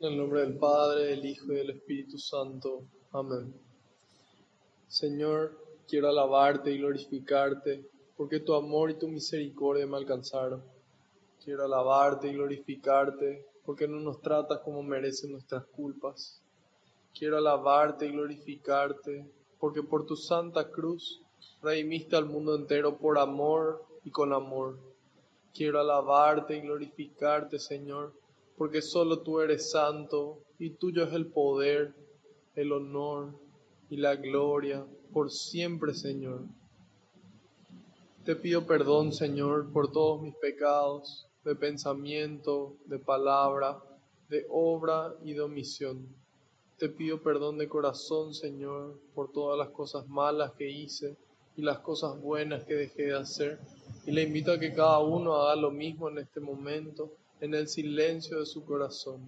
En el nombre del Padre, del Hijo y del Espíritu Santo. Amén. Señor, quiero alabarte y glorificarte, porque tu amor y tu misericordia me alcanzaron. Quiero alabarte y glorificarte, porque no nos tratas como merecen nuestras culpas. Quiero alabarte y glorificarte, porque por tu santa cruz redimiste al mundo entero por amor y con amor. Quiero alabarte y glorificarte, Señor, porque solo tú eres santo y tuyo es el poder, el honor y la gloria por siempre, Señor. Te pido perdón, Señor, por todos mis pecados, de pensamiento, de palabra, de obra y de omisión. Te pido perdón de corazón, Señor, por todas las cosas malas que hice y las cosas buenas que dejé de hacer. Y le invito a que cada uno haga lo mismo en este momento, en el silencio de su corazón.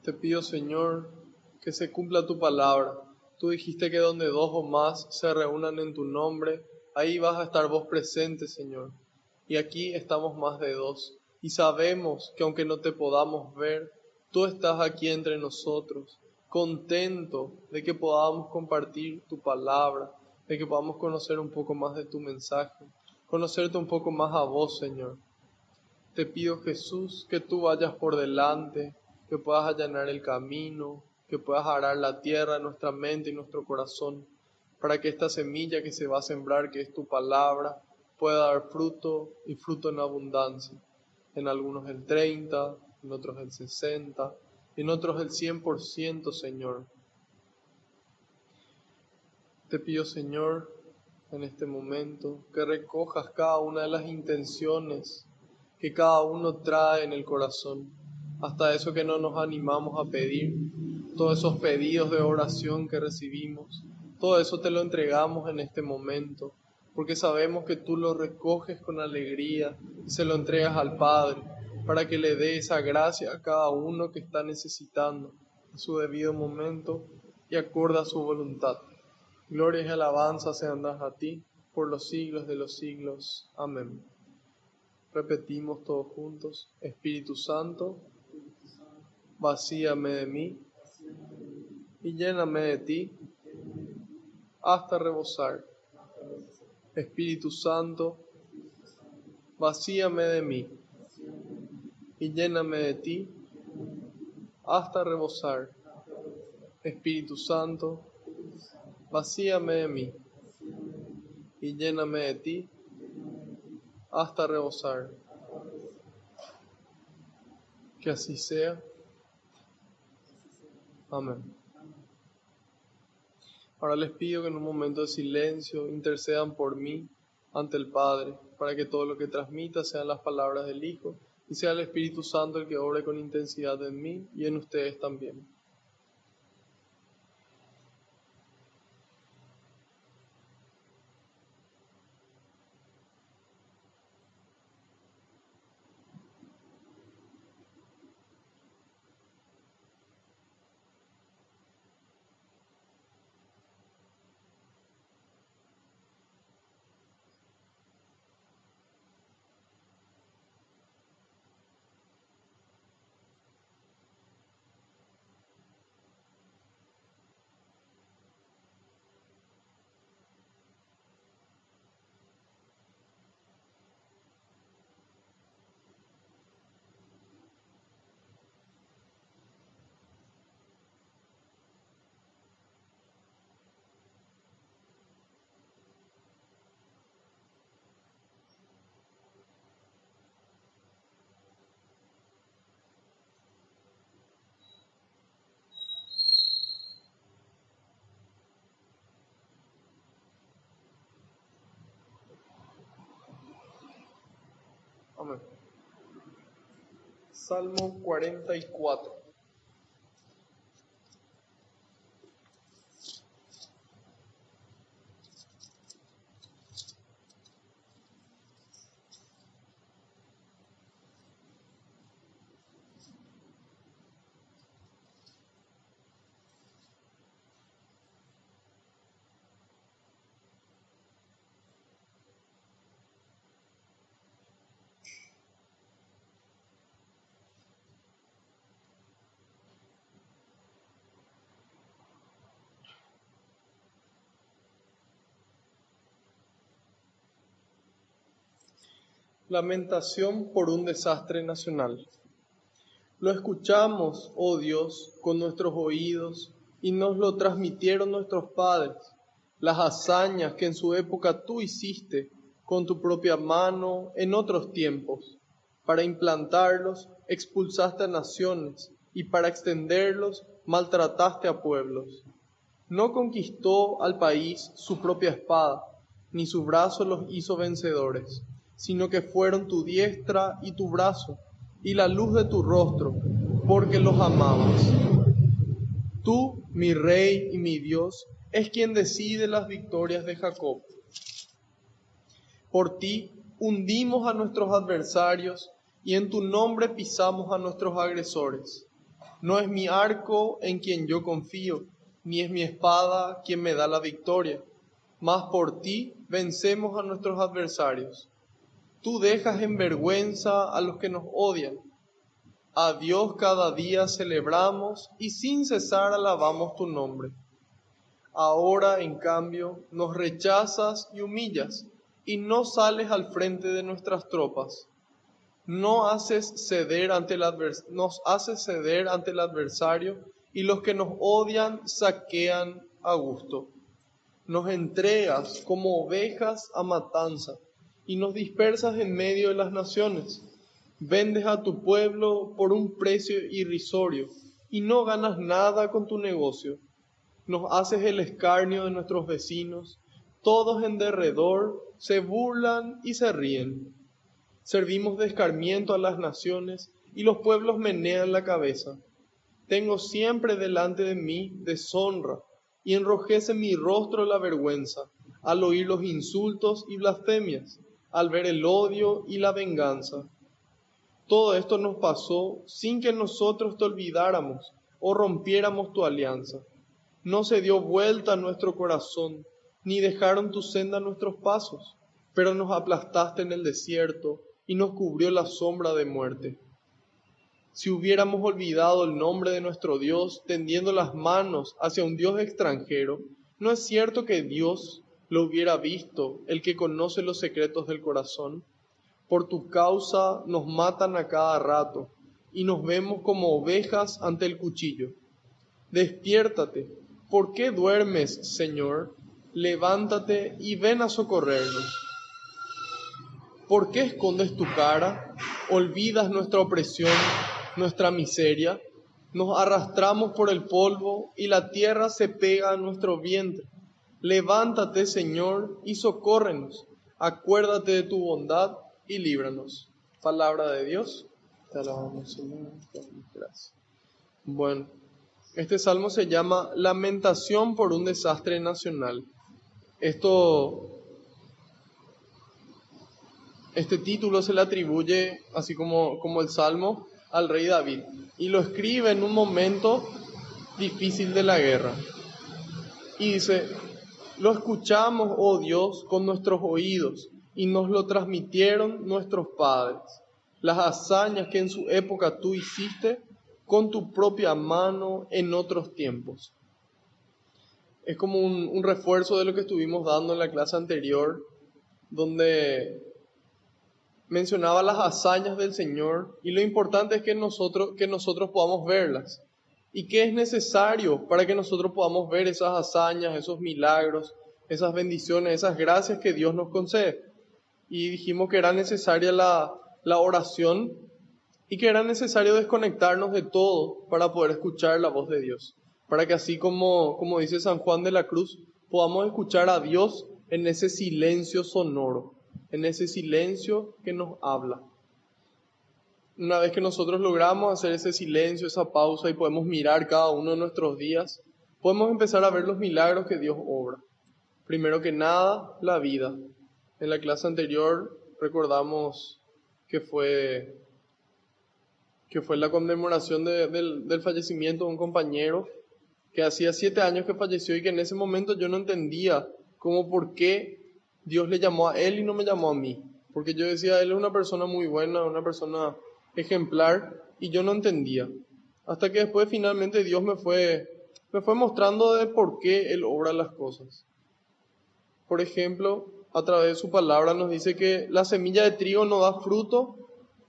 Te pido, Señor, que se cumpla tu palabra. Tú dijiste que donde dos o más se reúnan en tu nombre, ahí vas a estar vos presente, Señor. Y aquí estamos más de dos. Y sabemos que aunque no te podamos ver, tú estás aquí entre nosotros, contento de que podamos compartir tu palabra, de que podamos conocer un poco más de tu mensaje, conocerte un poco más a vos, Señor. Te pido, Jesús, que tú vayas por delante, que puedas allanar el camino, que puedas arar la tierra en nuestra mente y nuestro corazón, para que esta semilla que se va a sembrar, que es tu palabra, pueda dar fruto y fruto en abundancia. En algunos el 30, en otros el 60, en otros el 100%, Señor. Te pido, Señor, en este momento, que recojas cada una de las intenciones que cada uno trae en el corazón, hasta eso que no nos animamos a pedir, todos esos pedidos de oración que recibimos, todo eso te lo entregamos en este momento, porque sabemos que tú lo recoges con alegría y se lo entregas al Padre, para que le dé esa gracia a cada uno que está necesitando en su debido momento y acorde a su voluntad. Gloria y alabanza sean dadas a ti por los siglos de los siglos. Amén. Repetimos todos juntos. Espíritu Santo, vacíame de mí y lléname de ti hasta rebosar. Espíritu Santo, vacíame de mí y lléname de ti hasta rebosar. Espíritu Santo, vacíame de mí y lléname de ti hasta rebosar. Que así sea. Amén. Ahora les pido que en un momento de silencio intercedan por mí ante el Padre, para que todo lo que transmita sean las palabras del Hijo y sea el Espíritu Santo el que obre con intensidad en mí y en ustedes también. Amén. Salmo 44. Lamentación por un desastre nacional. Lo escuchamos, oh Dios, con nuestros oídos y nos lo transmitieron nuestros padres, las hazañas que en su época tú hiciste con tu propia mano en otros tiempos. Para implantarlos expulsaste a naciones y para extenderlos maltrataste a pueblos. No conquistó al país su propia espada, ni su brazo los hizo vencedores, sino que fueron tu diestra y tu brazo, y la luz de tu rostro, porque los amabas. Tú, mi Rey y mi Dios, es quien decide las victorias de Jacob. Por ti hundimos a nuestros adversarios, y en tu nombre pisamos a nuestros agresores. No es mi arco en quien yo confío, ni es mi espada quien me da la victoria, mas por ti vencemos a nuestros adversarios. Tú dejas en vergüenza a los que nos odian. A Dios cada día celebramos y sin cesar alabamos tu nombre. Ahora, en cambio, nos rechazas y humillas, y no sales al frente de nuestras tropas. Nos haces ceder ante el adversario, y los que nos odian saquean a gusto. Nos entregas como ovejas a matanza, y nos dispersas en medio de las naciones. Vendes a tu pueblo por un precio irrisorio, y no ganas nada con tu negocio. Nos haces el escarnio de nuestros vecinos, todos en derredor se burlan y se ríen. Servimos de escarmiento a las naciones, y los pueblos menean la cabeza. Tengo siempre delante de mí deshonra, y enrojece mi rostro la vergüenza, al oír los insultos y blasfemias, al ver el odio y la venganza. Todo esto nos pasó sin que nosotros te olvidáramos o rompiéramos tu alianza. No se dio vuelta a nuestro corazón, ni dejaron tu senda nuestros pasos, pero nos aplastaste en el desierto y nos cubrió la sombra de muerte. Si hubiéramos olvidado el nombre de nuestro Dios, tendiendo las manos hacia un Dios extranjero, ¿no es cierto que Dios lo hubiera visto, el que conoce los secretos del corazón? Por tu causa nos matan a cada rato, y nos vemos como ovejas ante el cuchillo. Despiértate, ¿por qué duermes, Señor? Levántate y ven a socorrernos. ¿Por qué escondes tu cara? ¿Olvidas nuestra opresión, nuestra miseria? Nos arrastramos por el polvo y la tierra se pega a nuestro vientre. Levántate, Señor, y socórrenos. Acuérdate de tu bondad y líbranos. Palabra de Dios. Te alabamos, Señor. Gracias. Bueno, este salmo se llama Lamentación por un desastre nacional. Este título se le atribuye, así como el Salmo, al rey David, y lo escribe en un momento difícil de la guerra. Y dice, lo escuchamos, oh Dios, con nuestros oídos, y nos lo transmitieron nuestros padres, las hazañas que en su época tú hiciste con tu propia mano en otros tiempos. Es como un refuerzo de lo que estuvimos dando en la clase anterior, donde mencionaba las hazañas del Señor, y lo importante es que nosotros podamos verlas. ¿Y qué es necesario para que nosotros podamos ver esas hazañas, esos milagros, esas bendiciones, esas gracias que Dios nos concede? Y dijimos que era necesaria la oración y que era necesario desconectarnos de todo para poder escuchar la voz de Dios. Para que así como dice San Juan de la Cruz, podamos escuchar a Dios en ese silencio sonoro, en ese silencio que nos habla. Una vez que nosotros logramos hacer ese silencio, esa pausa, y podemos mirar cada uno de nuestros días, podemos empezar a ver los milagros que Dios obra. Primero que nada, la vida. En la clase anterior recordamos que fue la conmemoración del fallecimiento de un compañero que hacía 7 años que falleció, y que en ese momento yo no entendía por qué Dios le llamó a él y no me llamó a mí. Porque yo decía, él es una persona muy buena, una persona ejemplar, y yo no entendía. Hasta que después finalmente Dios me fue mostrando de por qué Él obra las cosas. Por ejemplo, a través de su palabra nos dice que la semilla de trigo no da fruto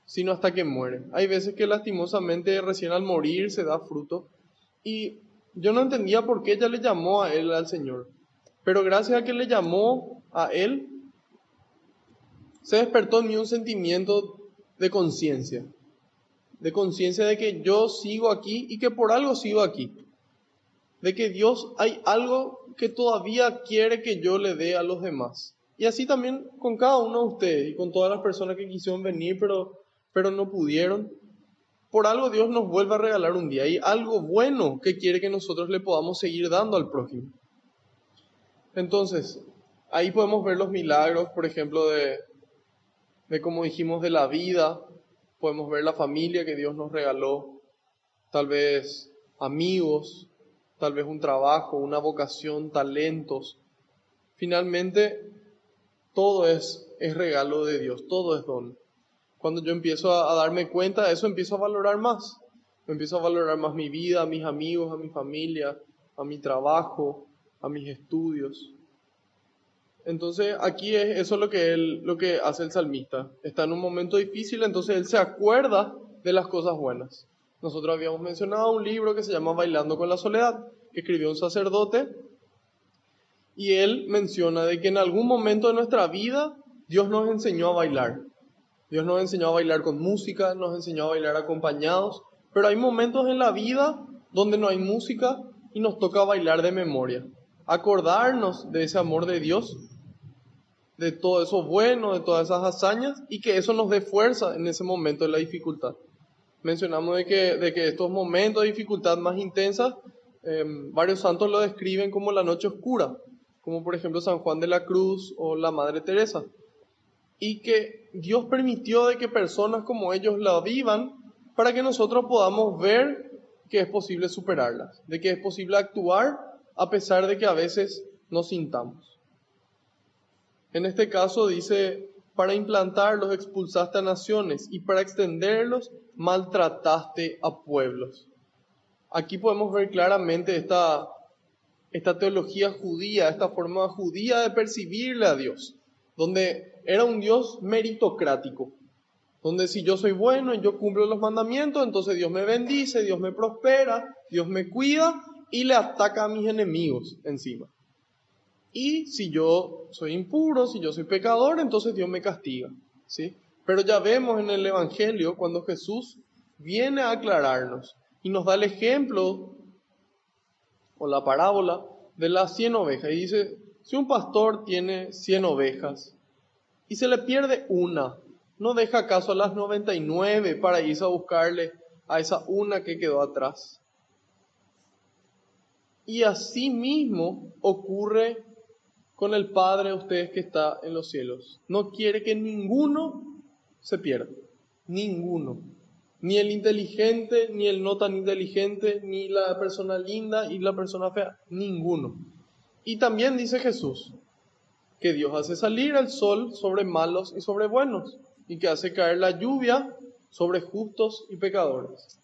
sino hasta que muere. Hay veces que lastimosamente recién al morir se da fruto. Y yo no entendía por qué ella le llamó a él al Señor. Pero gracias a que le llamó a él, se despertó en mí un sentimiento de conciencia. De conciencia de que yo sigo aquí y que por algo sigo aquí. De que Dios hay algo que todavía quiere que yo le dé a los demás. Y así también con cada uno de ustedes y con todas las personas que quisieron venir pero no pudieron. Por algo Dios nos vuelve a regalar un día. Hay algo bueno que quiere que nosotros le podamos seguir dando al prójimo. Entonces, ahí podemos ver los milagros, por ejemplo, de como dijimos, de la vida. Podemos ver la familia que Dios nos regaló. Tal vez amigos, tal vez un trabajo, una vocación, talentos. Finalmente, todo es regalo de Dios, todo es don. Cuando yo empiezo a darme cuenta de eso, empiezo a valorar más. Empiezo a valorar más mi vida, a mis amigos, a mi familia, a mi trabajo, a mis estudios. Entonces aquí eso es lo que hace el salmista. Está en un momento difícil, entonces él se acuerda de las cosas buenas. Nosotros habíamos mencionado un libro que se llama Bailando con la Soledad, que escribió un sacerdote, y él menciona de que en algún momento de nuestra vida Dios nos enseñó a bailar. Dios nos enseñó a bailar con música, nos enseñó a bailar acompañados, pero hay momentos en la vida donde no hay música y nos toca bailar de memoria. Acordarnos de ese amor de Dios, de todo eso bueno, de todas esas hazañas, y que eso nos dé fuerza en ese momento de la dificultad. Mencionamos de que estos momentos de dificultad más intensas, varios santos lo describen como la noche oscura, como por ejemplo San Juan de la Cruz o la Madre Teresa. Y que Dios permitió de que personas como ellos la vivan para que nosotros podamos ver que es posible superarlas, de que es posible actuar a pesar de que a veces nos sintamos. En este caso dice, para implantarlos expulsaste a naciones y para extenderlos maltrataste a pueblos. Aquí podemos ver claramente esta teología judía, esta forma judía de percibirle a Dios, donde era un Dios meritocrático, donde si yo soy bueno y yo cumplo los mandamientos, entonces Dios me bendice, Dios me prospera, Dios me cuida y le ataca a mis enemigos encima. Y si yo soy impuro, si yo soy pecador, entonces Dios me castiga, ¿sí? Pero ya vemos en el Evangelio cuando Jesús viene a aclararnos y nos da el ejemplo o la parábola de las 100 ovejas. Y dice, si un pastor tiene 100 ovejas y se le pierde una, ¿no deja acaso a las 99 para irse a buscarle a esa una que quedó atrás? Y así mismo ocurre con el Padre de ustedes que está en los cielos. No quiere que ninguno se pierda. Ninguno. Ni el inteligente, ni el no tan inteligente, ni la persona linda y la persona fea. Ninguno. Y también dice Jesús que Dios hace salir el sol sobre malos y sobre buenos, y que hace caer la lluvia sobre justos y pecadores.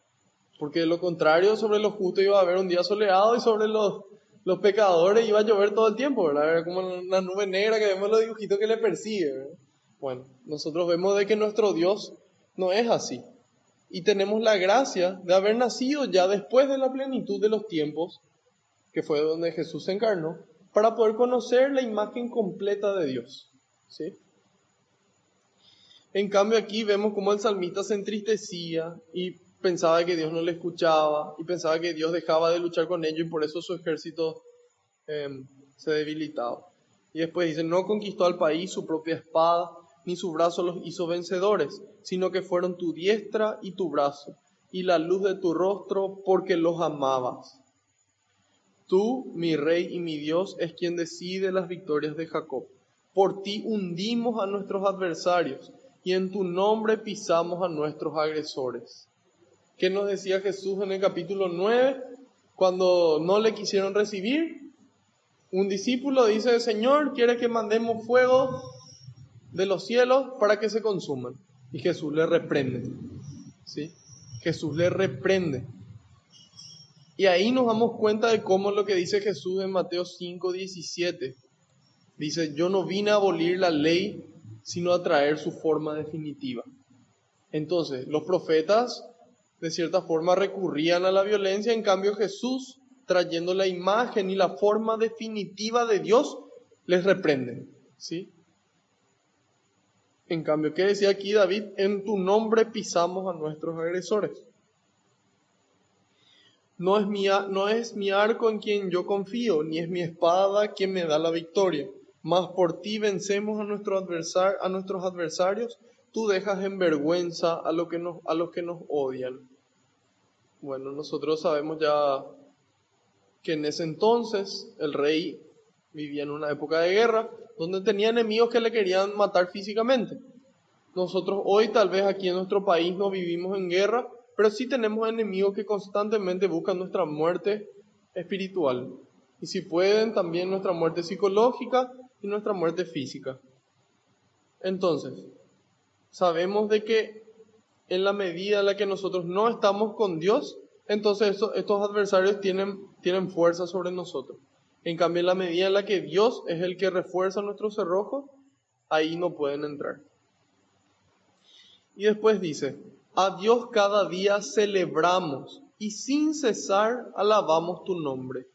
Porque de lo contrario, sobre los justos iba a haber un día soleado y sobre los pecadores iba a llover todo el tiempo, ¿verdad? Era como una nube negra que vemos los dibujitos que le persigue, ¿verdad? Bueno, nosotros vemos de que nuestro Dios no es así. Y tenemos la gracia de haber nacido ya después de la plenitud de los tiempos, que fue donde Jesús se encarnó, para poder conocer la imagen completa de Dios, ¿sí? En cambio aquí vemos cómo el salmista se entristecía y pensaba que Dios no le escuchaba y pensaba que Dios dejaba de luchar con ellos y por eso su ejército se debilitaba. Y después dice, no conquistó al país su propia espada, ni su brazo los hizo vencedores, sino que fueron tu diestra y tu brazo, y la luz de tu rostro, porque los amabas. Tú, mi rey y mi Dios, es quien decide las victorias de Jacob. Por ti hundimos a nuestros adversarios, y en tu nombre pisamos a nuestros agresores. ¿Qué nos decía Jesús en el capítulo 9? Cuando no le quisieron recibir, un discípulo dice, Señor, ¿quiere que mandemos fuego de los cielos para que se consuman? Y Jesús le reprende, ¿sí? Jesús le reprende. Y ahí nos damos cuenta de cómo lo que dice Jesús en Mateo 5:17, Dice, yo no vine a abolir la ley, sino a traer su forma definitiva. Entonces, los profetas, de cierta forma, recurrían a la violencia, en cambio Jesús, trayendo la imagen y la forma definitiva de Dios, les reprende, ¿sí? En cambio, ¿qué decía aquí David? En tu nombre pisamos a nuestros agresores. No es mi arco en quien yo confío, ni es mi espada quien me da la victoria. Mas por ti vencemos a nuestros adversarios, tú dejas en vergüenza a los que nos odian. Bueno, nosotros sabemos ya que en ese entonces el rey vivía en una época de guerra, donde tenía enemigos que le querían matar físicamente. Nosotros hoy tal vez aquí en nuestro país no vivimos en guerra, pero sí tenemos enemigos que constantemente buscan nuestra muerte espiritual. Y si pueden, también nuestra muerte psicológica y nuestra muerte física. Entonces, sabemos de que en la medida en la que nosotros no estamos con Dios, entonces estos adversarios tienen fuerza sobre nosotros. En cambio, en la medida en la que Dios es el que refuerza nuestros cerrojos, ahí no pueden entrar. Y después dice, a Dios cada día celebramos y sin cesar alabamos tu nombre.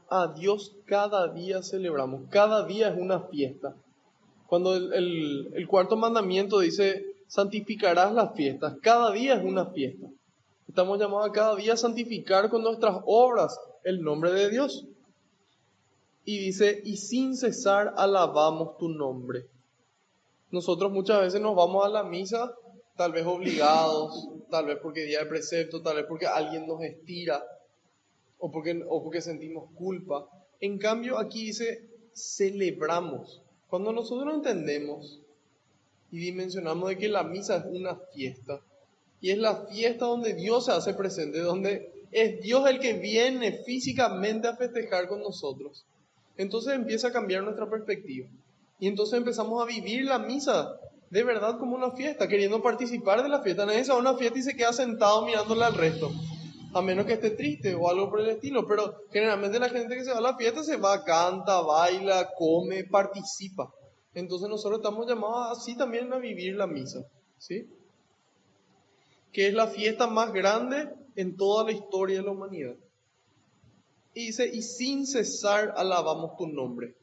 A Dios cada día celebramos, cada día es una fiesta. Cuando el cuarto mandamiento dice, santificarás las fiestas, cada día es una fiesta. Estamos llamados a cada día a santificar con nuestras obras el nombre de Dios. Y dice, y sin cesar alabamos tu nombre. Nosotros muchas veces nos vamos a la misa, tal vez obligados, tal vez porque día de precepto, tal vez porque alguien nos estira, o porque sentimos culpa. En cambio, aquí dice, celebramos. Cuando nosotros entendemos y dimensionamos de que la misa es una fiesta, y es la fiesta donde Dios se hace presente, donde es Dios el que viene físicamente a festejar con nosotros, entonces empieza a cambiar nuestra perspectiva. Y entonces empezamos a vivir la misa de verdad como una fiesta, queriendo participar de la fiesta. Nadie se va a una fiesta y se queda sentado mirándole al resto, a menos que esté triste o algo por el estilo. Pero generalmente la gente que se va a la fiesta se va, canta, baila, come, participa. Entonces nosotros estamos llamados así también a vivir la misa, ¿sí? Que es la fiesta más grande en toda la historia de la humanidad. Y dice, y sin cesar alabamos tu nombre.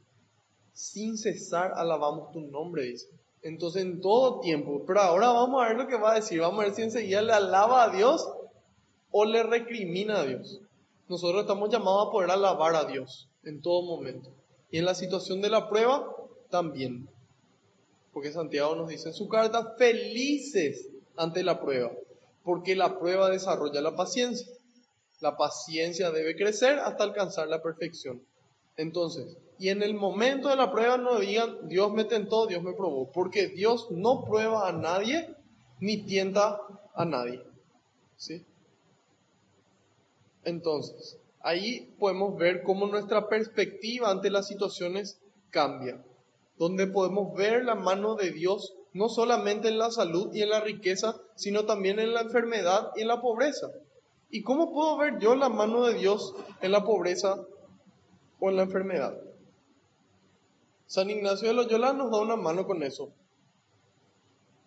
Sin cesar alabamos tu nombre, dice. Entonces en todo tiempo. Pero ahora vamos a ver lo que va a decir. Vamos a ver si enseguida le alaba a Dios o le recrimina a Dios. Nosotros estamos llamados a poder alabar a Dios en todo momento. Y en la situación de la prueba también. Porque Santiago nos dice en su carta, felices ante la prueba. Porque la prueba desarrolla la paciencia. La paciencia debe crecer hasta alcanzar la perfección. Entonces, y en el momento de la prueba no digan, Dios me tentó, Dios me probó, porque Dios no prueba a nadie, ni tienta a nadie, ¿sí? Entonces, ahí podemos ver cómo nuestra perspectiva ante las situaciones cambia, donde podemos ver la mano de Dios, no solamente en la salud y en la riqueza, sino también en la enfermedad y en la pobreza. ¿Y cómo puedo ver yo la mano de Dios en la pobreza o en la enfermedad? San Ignacio de Loyola nos da una mano con eso.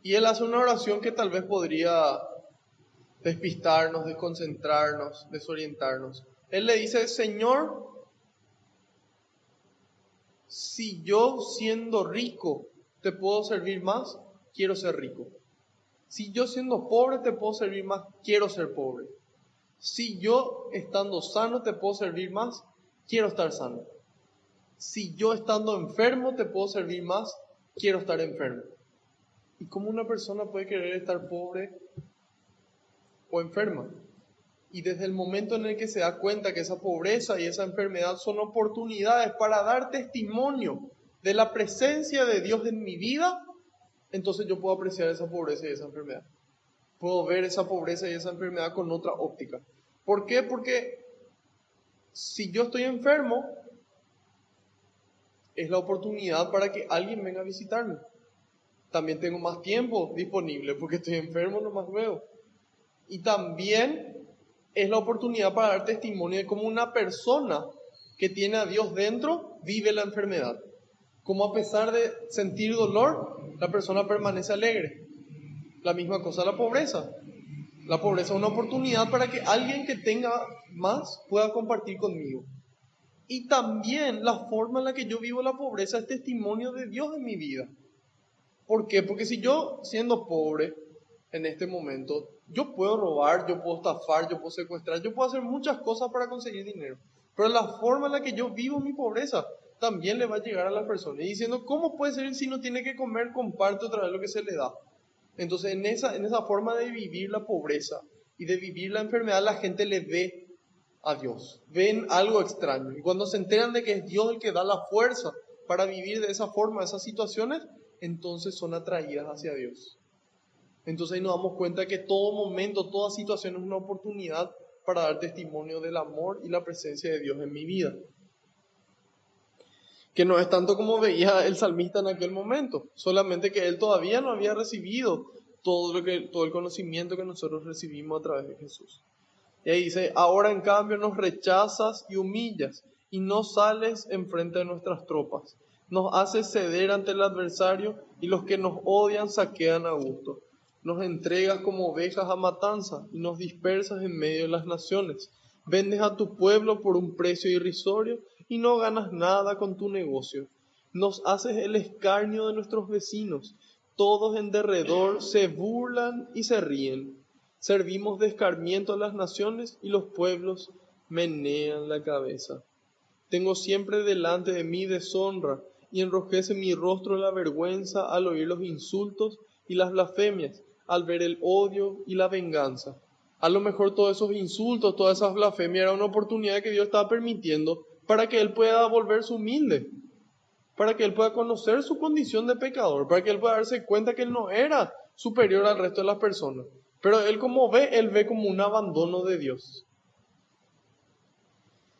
Y él hace una oración que tal vez podría despistarnos, desconcentrarnos, desorientarnos. Él le dice, Señor, si yo siendo rico te puedo servir más, quiero ser rico. Si yo siendo pobre te puedo servir más, quiero ser pobre. Si yo estando sano te puedo servir más, quiero estar sano. Si yo estando enfermo te puedo servir más, quiero estar enfermo. ¿Y cómo una persona puede querer estar pobre o enferma? Y desde el momento en el que se da cuenta que esa pobreza y esa enfermedad son oportunidades para dar testimonio de la presencia de Dios en mi vida, entonces yo puedo apreciar esa pobreza y esa enfermedad. Puedo ver esa pobreza y esa enfermedad con otra óptica. ¿Por qué? Porque si yo estoy enfermo, es la oportunidad para que alguien venga a visitarme. También tengo más tiempo disponible porque estoy enfermo, no más veo. Y también es la oportunidad para dar testimonio de cómo una persona que tiene a Dios dentro, vive la enfermedad. Como a pesar de sentir dolor, la persona permanece alegre. La misma cosa la pobreza. La pobreza es una oportunidad para que alguien que tenga más pueda compartir conmigo. Y también la forma en la que yo vivo la pobreza es testimonio de Dios en mi vida. ¿Por qué? Porque si yo, siendo pobre en este momento, yo puedo robar, yo puedo estafar, yo puedo secuestrar, yo puedo hacer muchas cosas para conseguir dinero. Pero la forma en la que yo vivo mi pobreza también le va a llegar a la persona. Y diciendo, ¿cómo puede ser si no tiene que comer, comparte otra vez lo que se le da? Entonces, en esa forma de vivir la pobreza y de vivir la enfermedad, la gente le ve a Dios. Ven algo extraño. Y cuando se enteran de que es Dios el que da la fuerza para vivir de esa forma, esas situaciones, entonces son atraídas hacia Dios. Entonces ahí nos damos cuenta que todo momento, toda situación es una oportunidad para dar testimonio del amor y la presencia de Dios en mi vida. Que no es tanto como veía el salmista en aquel momento, solamente que él todavía no había recibido todo el conocimiento que nosotros recibimos a través de Jesús. Y ahí dice, ahora en cambio nos rechazas y humillas y no sales enfrente de nuestras tropas. Nos haces ceder ante el adversario y los que nos odian saquean a gusto. Nos entregas como ovejas a matanza y nos dispersas en medio de las naciones. Vendes a tu pueblo por un precio irrisorio y no ganas nada con tu negocio. Nos haces el escarnio de nuestros vecinos. Todos en derredor se burlan y se ríen. Servimos de escarmiento a las naciones y los pueblos menean la cabeza. Tengo siempre delante de mí deshonra y enrojece mi rostro la vergüenza al oír los insultos y las blasfemias, al ver el odio y la venganza. A lo mejor todos esos insultos, todas esas blasfemias era una oportunidad que Dios estaba permitiendo para que él pueda volverse humilde, para que él pueda conocer su condición de pecador, para que él pueda darse cuenta que él no era superior al resto de las personas. Pero él ve como un abandono de Dios.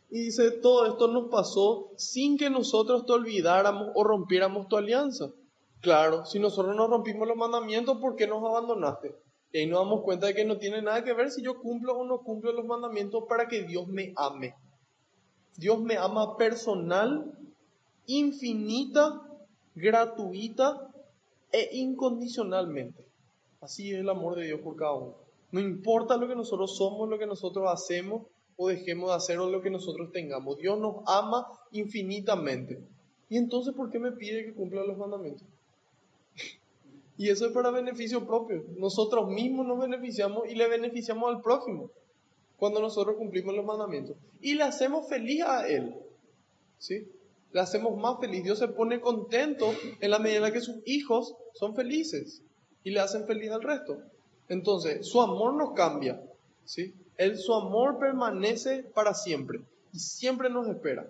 Y dice, todo esto nos pasó sin que nosotros te olvidáramos o rompiéramos tu alianza. Claro, si nosotros nos rompimos los mandamientos, ¿por qué nos abandonaste? Y ahí nos damos cuenta de que no tiene nada que ver si yo cumplo o no cumplo los mandamientos para que Dios me ame. Dios me ama personal, infinita, gratuita e incondicionalmente. Así es el amor de Dios por cada uno. No importa lo que nosotros somos, lo que nosotros hacemos o dejemos de hacer o lo que nosotros tengamos. Dios nos ama infinitamente. Y entonces, ¿por qué me pide que cumpla los mandamientos? Y eso es para beneficio propio. Nosotros mismos nos beneficiamos y le beneficiamos al prójimo cuando nosotros cumplimos los mandamientos. Y le hacemos feliz a Él. ¿Sí? Le hacemos más feliz. Dios se pone contento en la medida en la que sus hijos son felices y le hacen feliz al resto. Entonces, su amor no cambia, ¿sí? Su amor permanece para siempre y siempre nos espera.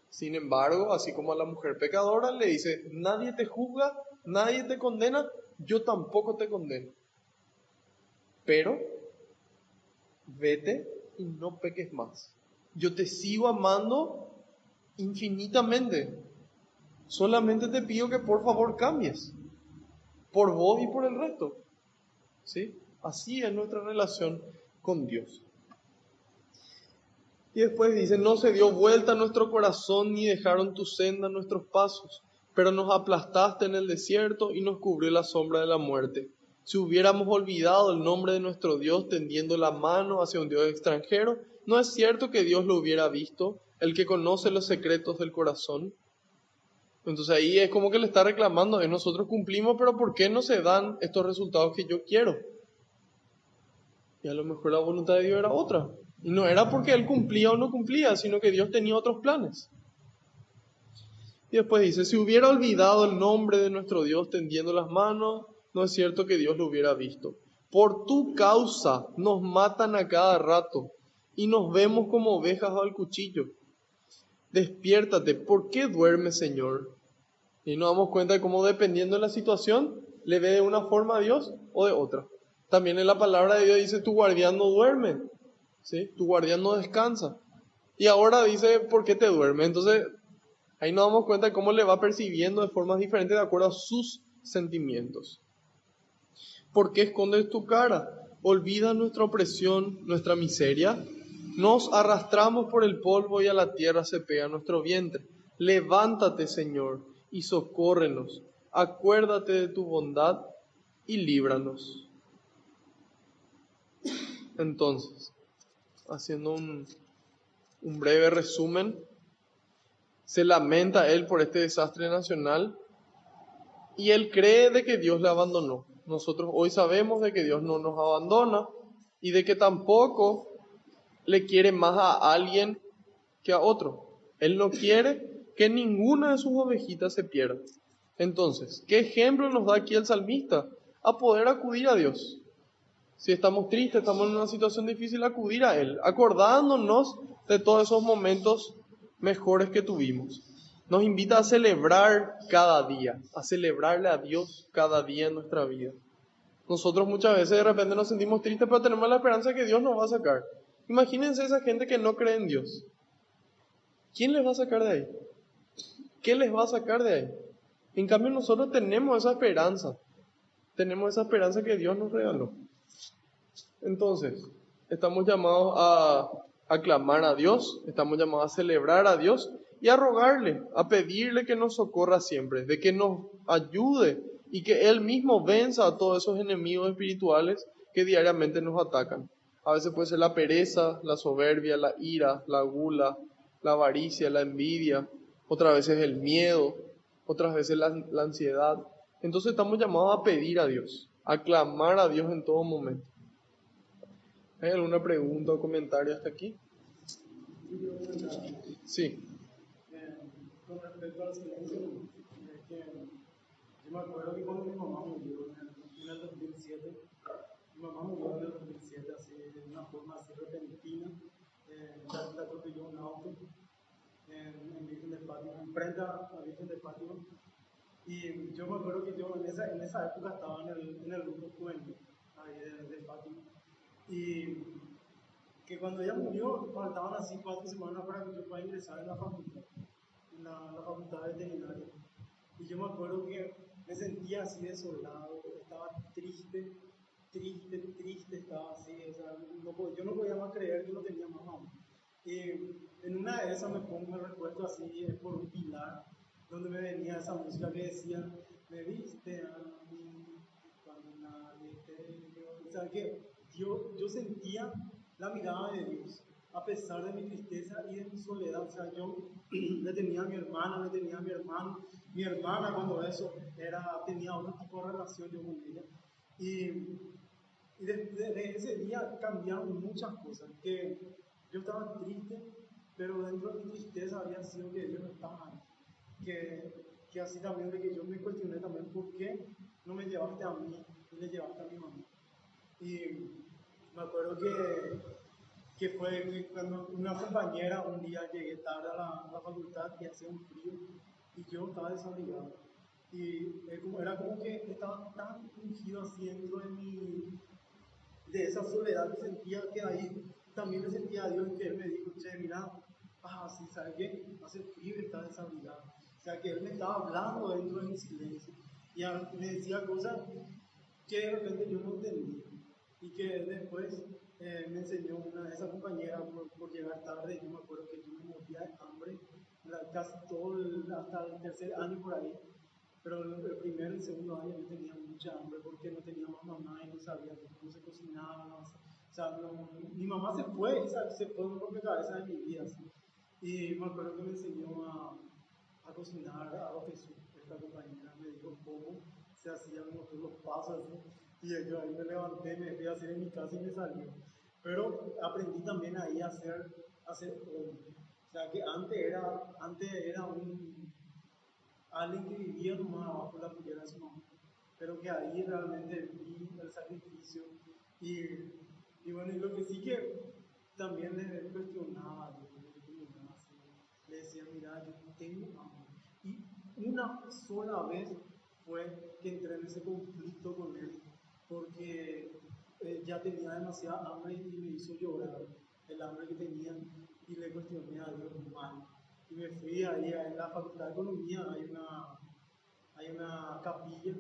Sin embargo, así como a la mujer pecadora le dice, nadie te juzga, nadie te condena, yo tampoco te condeno. Pero, vete y no peques más. Yo te sigo amando infinitamente. Solamente te pido que por favor cambies. Por vos y por el resto. ¿Sí? Así es nuestra relación con Dios. Y después dice, no se dio vuelta nuestro corazón ni dejaron tu senda nuestros pasos, pero nos aplastaste en el desierto y nos cubrió la sombra de la muerte. Si hubiéramos olvidado el nombre de nuestro Dios tendiendo la mano hacia un Dios extranjero, ¿no es cierto que Dios lo hubiera visto, el que conoce los secretos del corazón? Entonces ahí es como que le está reclamando, nosotros cumplimos, pero ¿por qué no se dan estos resultados que yo quiero? Y a lo mejor la voluntad de Dios era otra. Y no era porque Él cumplía o no cumplía, sino que Dios tenía otros planes. Y después dice, si hubiera olvidado el nombre de nuestro Dios tendiendo las manos, no es cierto que Dios lo hubiera visto. Por tu causa nos matan a cada rato y nos vemos como ovejas al cuchillo. Despiértate, ¿por qué duermes, Señor? Y nos damos cuenta de cómo dependiendo de la situación, le ve de una forma a Dios o de otra. También en la palabra de Dios dice, tu guardián no duerme, ¿sí? Tu guardián no descansa. Y ahora dice, ¿por qué te duerme? Entonces, ahí nos damos cuenta de cómo le va percibiendo de formas diferentes de acuerdo a sus sentimientos. ¿Por qué escondes tu cara? ¿Olvidas nuestra opresión, nuestra miseria? Nos arrastramos por el polvo y a la tierra se pega nuestro vientre. Levántate, Señor, y socórrenos. Acuérdate de tu bondad y líbranos. Entonces, haciendo un breve resumen, se lamenta él por este desastre nacional y él cree de que Dios le abandonó. Nosotros hoy sabemos de que Dios no nos abandona y de que tampoco le quiere más a alguien que a otro. Él no quiere que ninguna de sus ovejitas se pierda. Entonces, ¿qué ejemplo nos da aquí el salmista? A poder acudir a Dios. Si estamos tristes, estamos en una situación difícil, acudir a Él, acordándonos de todos esos momentos mejores que tuvimos. Nos invita a celebrar cada día, a celebrarle a Dios cada día en nuestra vida. Nosotros muchas veces de repente nos sentimos tristes, pero tenemos la esperanza de que Dios nos va a sacar. Imagínense esa gente que no cree en Dios. ¿Quién les va a sacar de ahí? ¿Qué les va a sacar de ahí? En cambio nosotros tenemos esa esperanza. Tenemos esa esperanza que Dios nos regaló. Entonces, estamos llamados a aclamar a Dios, estamos llamados a celebrar a Dios y a rogarle, a pedirle que nos socorra siempre, de que nos ayude y que Él mismo venza a todos esos enemigos espirituales que diariamente nos atacan. A veces puede ser la pereza, la soberbia, la ira, la gula, la avaricia, la envidia, otras veces el miedo, otras veces la ansiedad. Entonces estamos llamados a pedir a Dios, a clamar a Dios en todo momento. ¿Hay alguna pregunta o comentario hasta aquí? Sí. Con respecto al silencio, que yo me acuerdo que cuando mi mamá murió en el 2007, mi mamá murió en el 2007 así, de una forma así repentina, la atropelló un auto en Virgen de Fátima, enfrente a Virgen de Fátima. Y yo me acuerdo que yo en esa época estaba en el grupo juvenil ahí de Fátima. Y que cuando ella murió, faltaban así 4 semanas para que yo pueda ingresar en la facultad, la facultad veterinaria. Y yo me acuerdo que me sentía así desolado, estaba triste, estaba así, o sea, yo no podía más creer que no tenía más mamá. Y en una de esas me recuerdo así por un pilar, donde me venía esa música que decía, me viste a mí cuando nadie te vio. O sea, que yo sentía la mirada de Dios, a pesar de mi tristeza y de mi soledad. O sea, yo le tenía a mi hermana, le tenía a mi hermano. Mi hermana, cuando eso tenía otro tipo de relación yo con ella. Y desde ese día cambiaron muchas cosas. Que yo estaba triste, pero dentro de mi tristeza había sido que Dios no estaba ahí. Que así también de que yo me cuestioné también por qué no me llevaste a mí y le llevaste a mi mamá. Y me acuerdo que fue cuando una compañera un día llegué tarde a la facultad y hacía un frío y yo estaba desabrigado. Y era como que estaba tan ungido así dentro de esa soledad que sentía, que ahí también me sentía a Dios, que Él me dijo, che, mira, sí, ¿sabes qué? Hace frío y está desabrigado. O sea, que Él me estaba hablando dentro de mi silencio y me decía cosas que de repente yo no entendí y que después me enseñó una de esas compañeras por llegar tarde. Yo me acuerdo que yo me moría de hambre casi hasta el tercer año por ahí, pero el primer y el segundo año yo tenía mucha hambre porque no teníamos mamá y no sabía cómo se cocinaba. ¿No? O sea, mi mamá se fue un rompecabezas de mi vida. ¿Sí? Y me acuerdo que me enseñó a cocinar a Jesús. Esta compañera me dijo cómo se hacían los pasos. ¿Sí? Y yo ahí me levanté, me fui a hacer en mi casa y me salió. Pero aprendí también ahí a hacer pollo. O sea que antes era alguien que vivía nomás abajo de la cuchara de su mamá. Pero que ahí realmente vi el sacrificio. Y bueno, y lo que sí que también le cuestionaba, le decía, mira, yo tengo amor. Y una sola vez fue que entré en ese conflicto con él, porque ya tenía demasiada hambre y me hizo llorar el hambre que tenía y le cuestioné a Dios mal. Y me fui ahí en la Facultad de Economía, hay una capilla,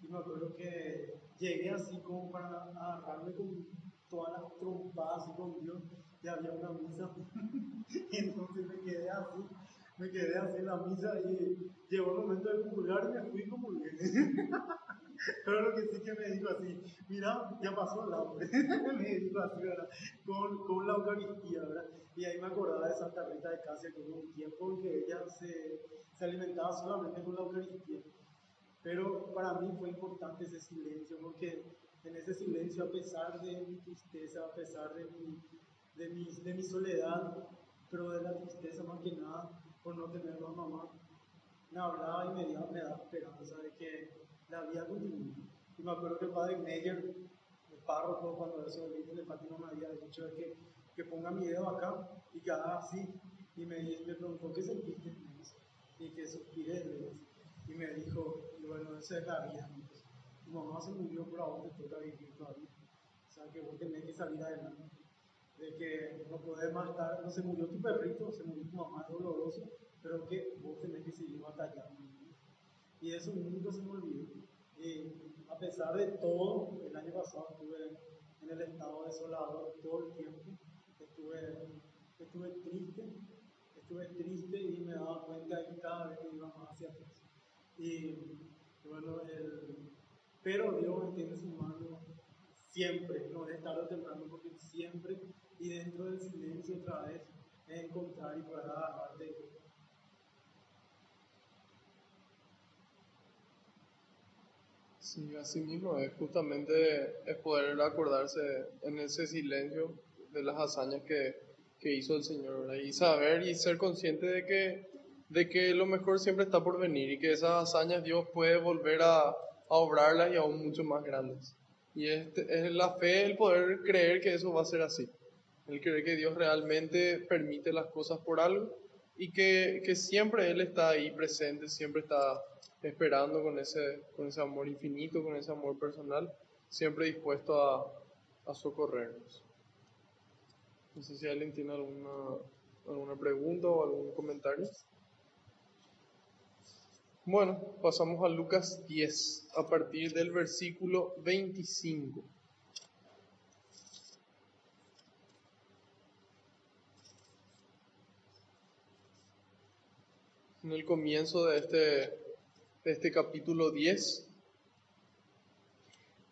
y me acuerdo que llegué así como para agarrarme con todas las trompadas y con Dios, y había una misa. Y entonces me quedé así en la misa y llegó el momento de comulgar y me fui y comulgué. Pero lo que sí que me dijo así, mira, ya pasó el hambre. Me dijo así, ¿verdad? Con la Eucaristía, ¿verdad? Y ahí me acordaba de Santa Rita de Casia, que hubo un tiempo en que ella se alimentaba solamente con la Eucaristía. Pero para mí fue importante ese silencio, porque en ese silencio, a pesar de mi tristeza, a pesar de mi soledad, pero de la tristeza más que nada, por no tener a mamá, me hablaba y me daba esperanza de que la vida continúa. Y me acuerdo que el padre Meyer, el párroco, cuando eso de Fátima me había dicho que ponga mi dedo acá y que haga así. Y me preguntó, ¿qué sentiste? Y que suspiré. Y me dijo, y bueno, esa es la vida. Tu mamá se murió, pero a vos te toca vivir todavía. O sea, que vos tenés que salir adelante. De que no podés más estar, no se murió tu perrito, se murió tu mamá, es doloroso, pero que vos tenés que seguir batallando. Y eso nunca se me olvidó. Y a pesar de todo, el año pasado estuve en el estado desolador todo el tiempo. Estuve triste y me daba cuenta de que cada vez me iba más hacia atrás. Y bueno, pero Dios tiene su mano siempre, no es tarde o temprano, porque siempre, y dentro del silencio otra vez, es encontrar y poder agarrarte. Sí, así mismo es justamente es poder acordarse en ese silencio de las hazañas que hizo el Señor, ¿verdad? Y saber y ser consciente de que lo mejor siempre está por venir y que esas hazañas Dios puede volver a obrarlas y aún mucho más grandes. Y es la fe, el poder creer que eso va a ser así, el creer que Dios realmente permite las cosas por algo y que siempre Él está ahí presente, siempre está esperando con ese amor infinito, con ese amor personal, siempre dispuesto a socorrernos. No sé si alguien tiene alguna pregunta o algún comentario. Bueno, pasamos a Lucas 10, a partir del versículo 25. En el comienzo de este capítulo 10,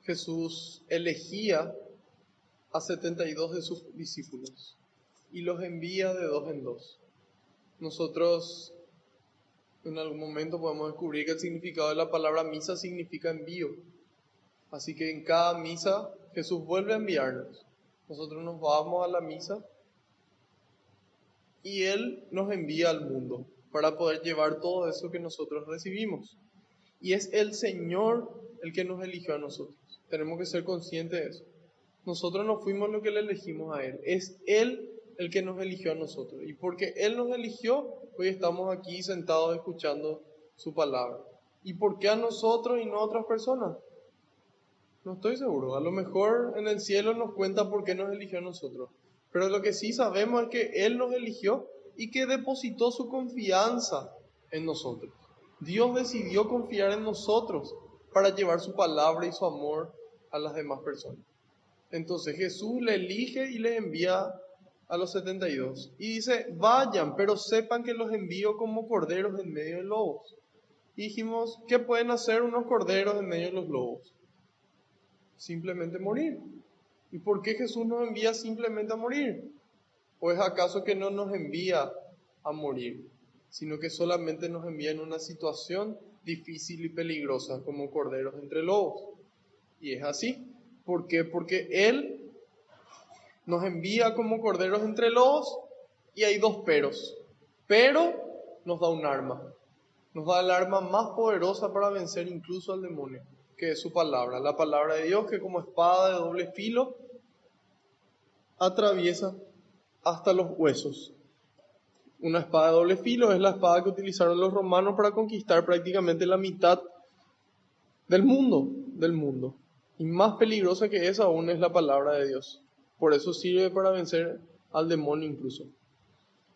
Jesús elegía a 72 de sus discípulos y los envía de dos en dos. Nosotros en algún momento podemos descubrir que el significado de la palabra misa significa envío. Así que en cada misa Jesús vuelve a enviarnos. Nosotros nos vamos a la misa y Él nos envía al mundo para poder llevar todo eso que nosotros recibimos. Y es el Señor el que nos eligió a nosotros. Tenemos que ser conscientes de eso. Nosotros no fuimos los que le elegimos a Él. Es Él el que nos eligió a nosotros. Y porque Él nos eligió, hoy estamos aquí sentados escuchando su palabra. ¿Y por qué a nosotros y no a otras personas? No estoy seguro. A lo mejor en el cielo nos cuenta por qué nos eligió a nosotros. Pero lo que sí sabemos es que Él nos eligió y que depositó su confianza en nosotros. Dios decidió confiar en nosotros para llevar su palabra y su amor a las demás personas. Entonces Jesús le elige y le envía a los 72. Y dice, vayan, pero sepan que los envío como corderos en medio de lobos. Y dijimos, ¿qué pueden hacer unos corderos en medio de los lobos? Simplemente morir. ¿Y por qué Jesús nos envía simplemente a morir? ¿O es acaso que no nos envía a morir, sino que solamente nos envía en una situación difícil y peligrosa como corderos entre lobos? Y es así. ¿Por qué? Porque Él nos envía como corderos entre lobos y hay dos peros. Pero nos da un arma. Nos da el arma más poderosa para vencer incluso al demonio, que es su palabra. La palabra de Dios que como espada de doble filo atraviesa hasta los huesos. Una espada de doble filo es la espada que utilizaron los romanos para conquistar prácticamente la mitad del mundo. Y más peligrosa que esa aún es la palabra de Dios. Por eso sirve para vencer al demonio incluso.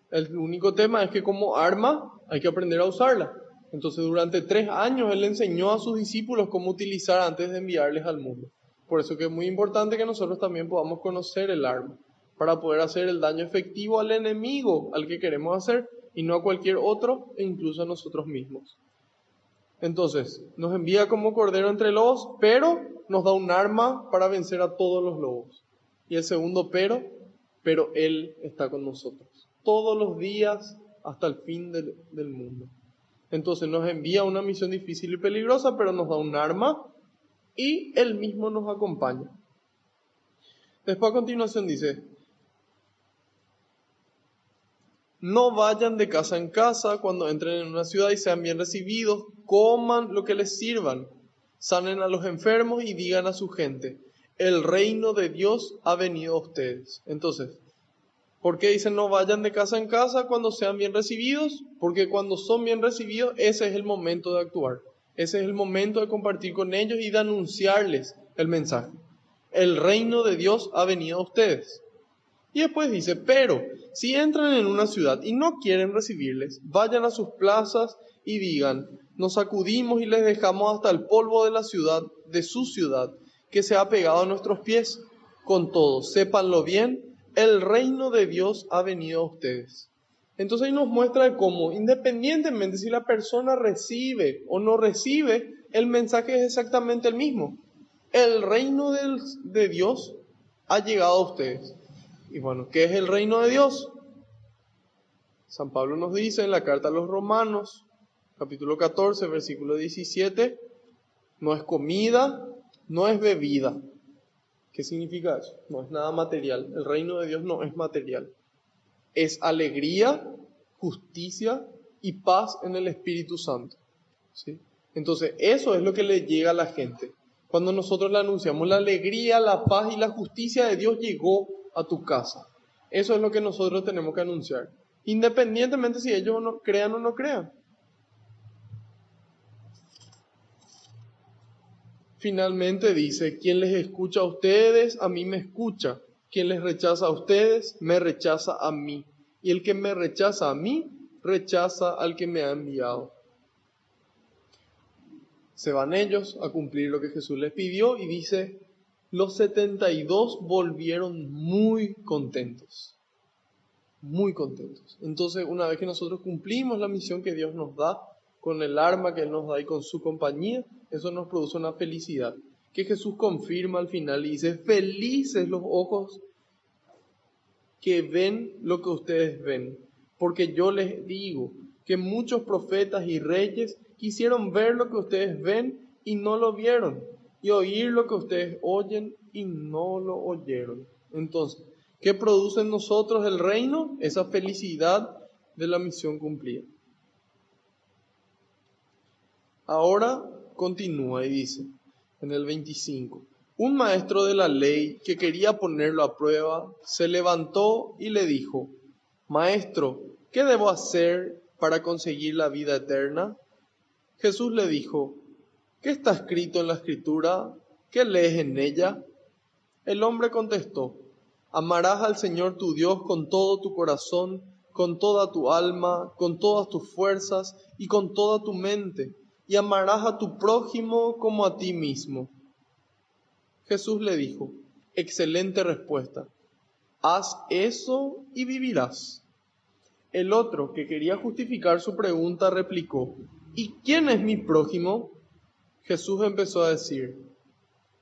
El único tema es que como arma hay que aprender a usarla. Entonces durante 3 años Él enseñó a sus discípulos cómo utilizar antes de enviarles al mundo. Por eso que es muy importante que nosotros también podamos conocer el arma. para poder hacer el daño efectivo al enemigo al que queremos hacer y no a cualquier otro e incluso a nosotros mismos. Entonces, nos envía como cordero entre lobos, pero nos da un arma para vencer a todos los lobos. Y el segundo pero Él está con nosotros todos los días hasta el fin del mundo. Entonces nos envía una misión difícil y peligrosa, pero nos da un arma y Él mismo nos acompaña. Después a continuación dice: no vayan de casa en casa cuando entren en una ciudad y sean bien recibidos, coman lo que les sirvan, sanen a los enfermos y digan a su gente: el reino de Dios ha venido a ustedes. Entonces, ¿por qué dicen no vayan de casa en casa cuando sean bien recibidos? Porque cuando son bien recibidos, ese es el momento de actuar. Ese es el momento de compartir con ellos y de anunciarles el mensaje. El reino de Dios ha venido a ustedes. Y después dice: pero si entran en una ciudad y no quieren recibirles, vayan a sus plazas y digan: nos sacudimos y les dejamos hasta el polvo de la ciudad, de su ciudad, que se ha pegado a nuestros pies. Con todo, sépanlo bien, el reino de Dios ha venido a ustedes. Entonces ahí nos muestra cómo, independientemente si la persona recibe o no recibe, el mensaje es exactamente el mismo. El reino de Dios ha llegado a ustedes. Y bueno, ¿qué es el reino de Dios? San Pablo nos dice en la carta a los Romanos, capítulo 14, versículo 17, no es comida, no es bebida. ¿Qué significa eso? No es nada material. El reino de Dios no es material. Es alegría, justicia y paz en el Espíritu Santo. ¿Sí? Entonces, eso es lo que le llega a la gente. Cuando nosotros le anunciamos la alegría, la paz y la justicia de Dios llegó a tu casa. Eso es lo que nosotros tenemos que anunciar, independientemente si ellos no crean o no crean. Finalmente dice: quien les escucha a ustedes, a mí me escucha. Quien les rechaza a ustedes, me rechaza a mí. Y el que me rechaza a mí, rechaza al que me ha enviado. Se van ellos a cumplir lo que Jesús les pidió y dice: los 72 volvieron muy contentos. Muy contentos. Entonces, una vez que nosotros cumplimos la misión que Dios nos da, con el arma que Él nos da y con su compañía, eso nos produce una felicidad, que Jesús confirma al final y dice: felices los ojos que ven lo que ustedes ven, porque yo les digo que muchos profetas y reyes quisieron ver lo que ustedes ven y no lo vieron, y oír lo que ustedes oyen y no lo oyeron. Entonces, ¿qué produce en nosotros el reino? Esa felicidad de la misión cumplida. Ahora continúa y dice, en el 25, un maestro de la ley que quería ponerlo a prueba, se levantó y le dijo: Maestro, ¿qué debo hacer para conseguir la vida eterna? Jesús le dijo: ¿qué está escrito en la Escritura? ¿Qué lees en ella? El hombre contestó: amarás al Señor tu Dios con todo tu corazón, con toda tu alma, con todas tus fuerzas y con toda tu mente, y amarás a tu prójimo como a ti mismo. Jesús le dijo: excelente respuesta, haz eso y vivirás. El otro, que quería justificar su pregunta, replicó: ¿y quién es mi prójimo? Jesús empezó a decir: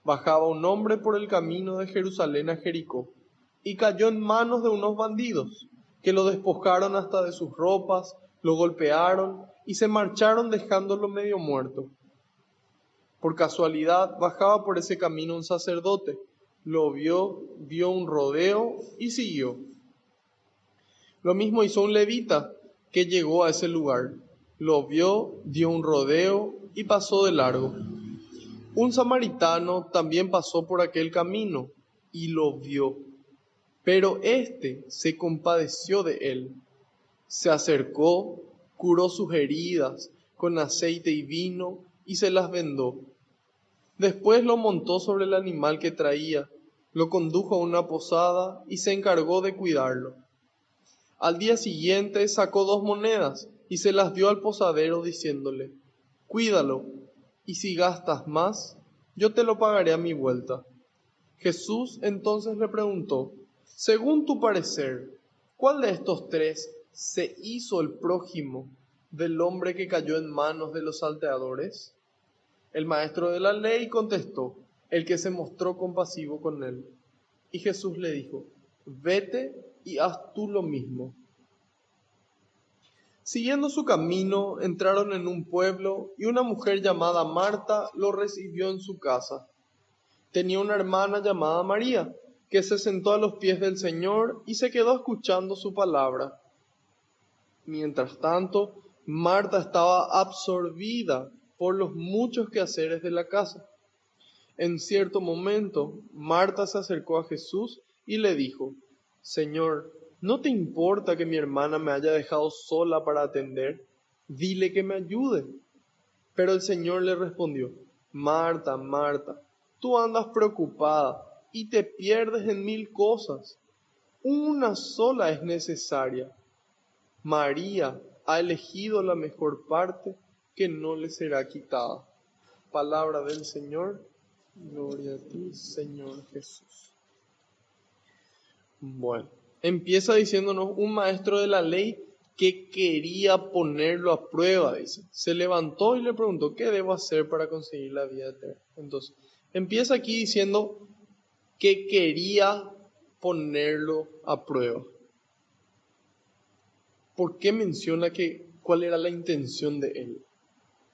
bajaba un hombre por el camino de Jerusalén a Jericó, y cayó en manos de unos bandidos, que lo despojaron hasta de sus ropas, lo golpearon y se marcharon dejándolo medio muerto. Por casualidad bajaba por ese camino un sacerdote, lo vio, dio un rodeo y siguió. Lo mismo hizo un levita que llegó a ese lugar, lo vio, dio un rodeo y pasó de largo. Un samaritano también pasó por aquel camino y lo vio, pero éste se compadeció de él. Se acercó, curó sus heridas con aceite y vino y se las vendó. Después lo montó sobre el animal que traía, lo condujo a una posada y se encargó de cuidarlo. Al día siguiente sacó 2 monedas y se las dio al posadero diciéndole: cuídalo, y si gastas más, yo te lo pagaré a mi vuelta. Jesús entonces le preguntó: según tu parecer, ¿cuál de estos tres se hizo el prójimo del hombre que cayó en manos de los salteadores? El maestro de la ley contestó, el que se mostró compasivo con él. Y Jesús le dijo, vete y haz tú lo mismo. Siguiendo su camino, entraron en un pueblo y una mujer llamada Marta lo recibió en su casa. Tenía una hermana llamada María, que se sentó a los pies del Señor y se quedó escuchando su palabra. Mientras tanto, Marta estaba absorbida por los muchos quehaceres de la casa. En cierto momento, Marta se acercó a Jesús y le dijo, Señor, ¿no te importa que mi hermana me haya dejado sola para atender? Dile que me ayude. Pero el Señor le respondió, Marta, Marta, tú andas preocupada y te pierdes en 1000 cosas. Una sola es necesaria. María ha elegido la mejor parte que no le será quitada. Palabra del Señor. Gloria a ti, Señor Jesús. Bueno, empieza diciéndonos un maestro de la ley que quería ponerlo a prueba, dice. Se levantó y le preguntó, ¿qué debo hacer para conseguir la vida eterna? Entonces, empieza aquí diciendo que quería ponerlo a prueba. ¿Por qué menciona cuál era la intención de él?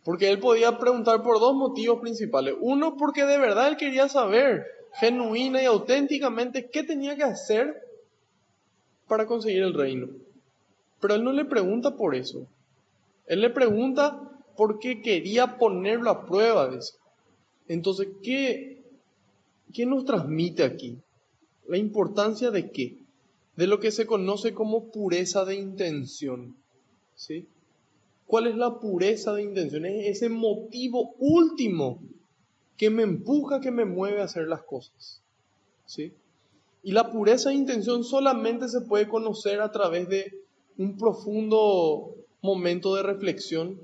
Porque él podía preguntar por dos motivos principales. Uno, porque de verdad él quería saber, genuina y auténticamente, qué tenía que hacer para conseguir el reino. Pero él no le pregunta por eso. Él le pregunta porque quería ponerlo a prueba, dice. Entonces, ¿qué nos transmite aquí? ¿La importancia de qué? De lo que se conoce como pureza de intención. ¿Sí? ¿Cuál es la pureza de intención? Es ese motivo último que me empuja, que me mueve a hacer las cosas. ¿Sí? Y la pureza de intención solamente se puede conocer a través de un profundo momento de reflexión,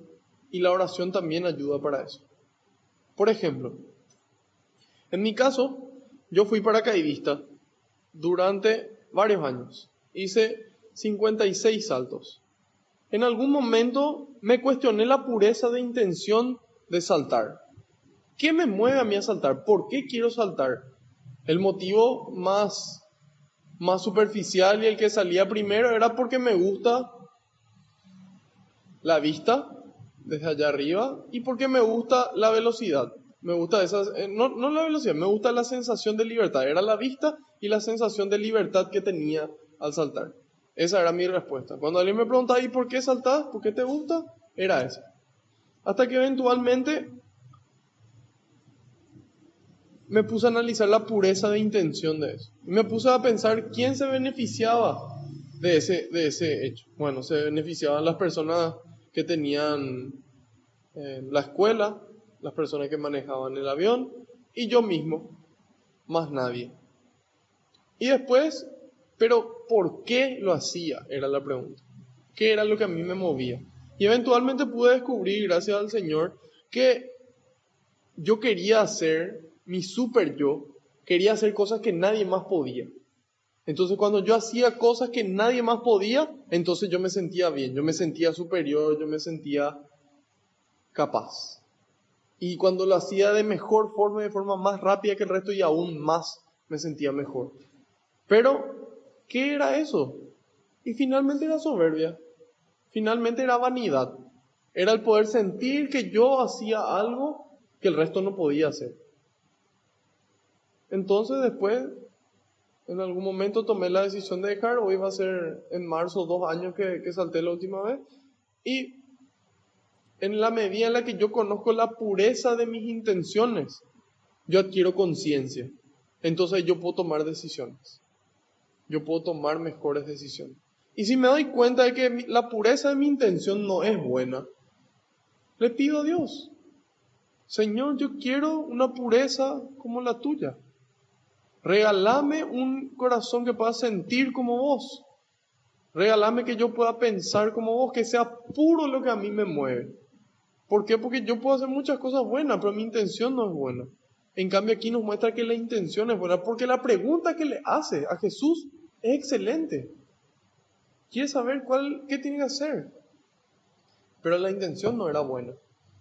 y la oración también ayuda para eso. Por ejemplo, en mi caso, yo fui paracaidista durante varios años. Hice 56 saltos. En algún momento me cuestioné la pureza de intención de saltar. ¿Qué me mueve a mí a saltar? ¿Por qué quiero saltar? El motivo más superficial y el que salía primero era porque me gusta la vista desde allá arriba y porque me gusta la velocidad. Me gusta no la velocidad, me gusta la sensación de libertad. Era la vista y la sensación de libertad que tenía al saltar. Esa era mi respuesta. Cuando alguien me preguntaba, ¿y por qué saltás? ¿Por qué te gusta? Era esa. Hasta que eventualmente me puse a analizar la pureza de intención de eso. Y me puse a pensar quién se beneficiaba de ese hecho. Bueno, se beneficiaban las personas que tenían la escuela, las personas que manejaban el avión y yo mismo, más nadie. Y después, pero ¿por qué lo hacía? Era la pregunta. ¿Qué era lo que a mí me movía? Y eventualmente pude descubrir, gracias al Señor, que yo quería hacer mi super yo, quería hacer cosas que nadie más podía. Entonces cuando yo hacía cosas que nadie más podía, entonces yo me sentía bien, yo me sentía superior, yo me sentía capaz. Y cuando lo hacía de mejor forma, de forma más rápida que el resto y aún más, me sentía mejor. Pero, ¿qué era eso? Y finalmente era soberbia, finalmente era vanidad. Era el poder sentir que yo hacía algo que el resto no podía hacer. Entonces después, en algún momento tomé la decisión de dejar. Hoy va a ser en marzo 2 años que salté la última vez. Y en la medida en la que yo conozco la pureza de mis intenciones, yo adquiero conciencia. Entonces yo puedo tomar decisiones. Yo puedo tomar mejores decisiones. Y si me doy cuenta de que la pureza de mi intención no es buena, le pido a Dios, Señor, yo quiero una pureza como la tuya. Regálame un corazón que pueda sentir como vos. Regálame que yo pueda pensar como vos, que sea puro lo que a mí me mueve. ¿Por qué? Porque yo puedo hacer muchas cosas buenas, pero mi intención no es buena. En cambio aquí nos muestra que la intención es buena, porque la pregunta que le hace a Jesús Es excelente. Quiere saber qué tiene que hacer. Pero la intención no era buena.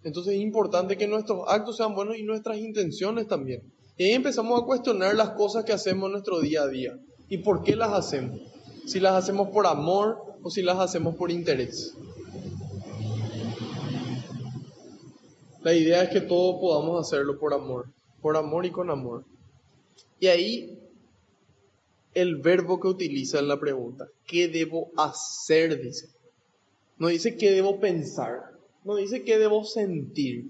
Entonces es importante que nuestros actos sean buenos y nuestras intenciones también. Y ahí empezamos a cuestionar las cosas que hacemos en nuestro día a día. ¿Y por qué las hacemos? Si las hacemos por amor o si las hacemos por interés. La idea es que todos podamos hacerlo por amor y con amor. Y ahí el verbo que utiliza en la pregunta, ¿qué debo hacer? Dice. No dice qué debo pensar, no dice qué debo sentir,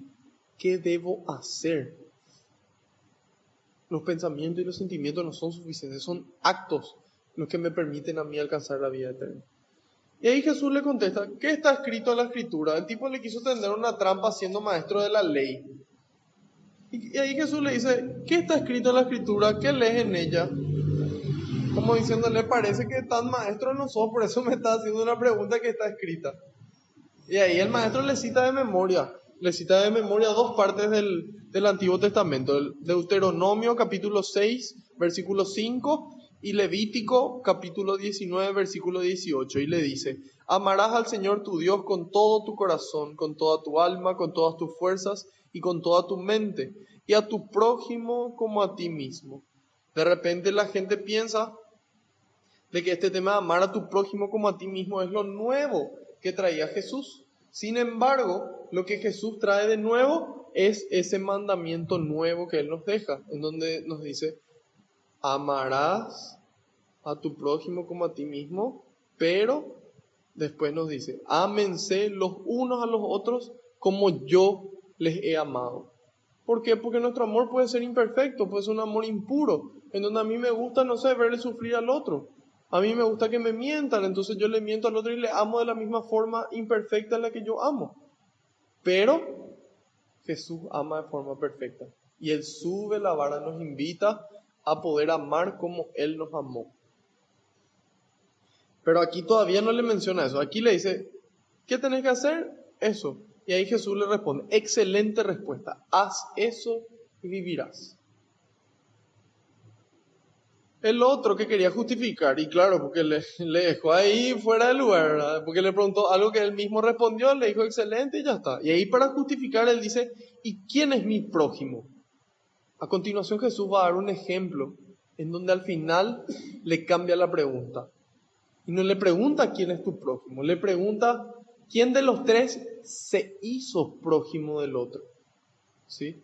qué debo hacer. Los pensamientos y los sentimientos no son suficientes, son actos los que me permiten a mí alcanzar la vida eterna. Y ahí Jesús le contesta, ¿qué está escrito en la Escritura? El tipo le quiso tender una trampa siendo maestro de la ley. Y ahí Jesús le dice, ¿qué está escrito en la Escritura? ¿Qué lees en ella? Como diciéndole, parece que tan maestro no sos, por eso me estás haciendo una pregunta que está escrita. Y ahí el maestro le cita de memoria dos partes del Antiguo Testamento, el Deuteronomio capítulo 6, versículo 5, y Levítico capítulo 19, versículo 18, y le dice, amarás al Señor tu Dios con todo tu corazón, con toda tu alma, con todas tus fuerzas y con toda tu mente, y a tu prójimo como a ti mismo. De repente la gente piensa de que este tema de amar a tu prójimo como a ti mismo es lo nuevo que traía Jesús. Sin embargo, lo que Jesús trae de nuevo es ese mandamiento nuevo que Él nos deja, en donde nos dice, amarás a tu prójimo como a ti mismo, pero después nos dice, ámense los unos a los otros como yo les he amado. ¿Por qué? Porque nuestro amor puede ser imperfecto, puede ser un amor impuro, en donde a mí me gusta, no sé, verle sufrir al otro. A mí me gusta que me mientan, entonces yo le miento al otro y le amo de la misma forma imperfecta en la que yo amo. Pero Jesús ama de forma perfecta. Y Él sube la vara, nos invita a poder amar como Él nos amó. Pero aquí todavía no le menciona eso. Aquí le dice, ¿qué tenés que hacer? Eso. Y ahí Jesús le responde, excelente respuesta. Haz eso y vivirás. El otro que quería justificar, y claro, porque le dejó ahí fuera de lugar, ¿verdad? Porque le preguntó algo que él mismo respondió, le dijo excelente y ya está. Y ahí para justificar él dice, ¿y quién es mi prójimo? A continuación Jesús va a dar un ejemplo en donde al final le cambia la pregunta. Y no le pregunta quién es tu prójimo, le pregunta quién de los tres se hizo prójimo del otro. ¿Sí?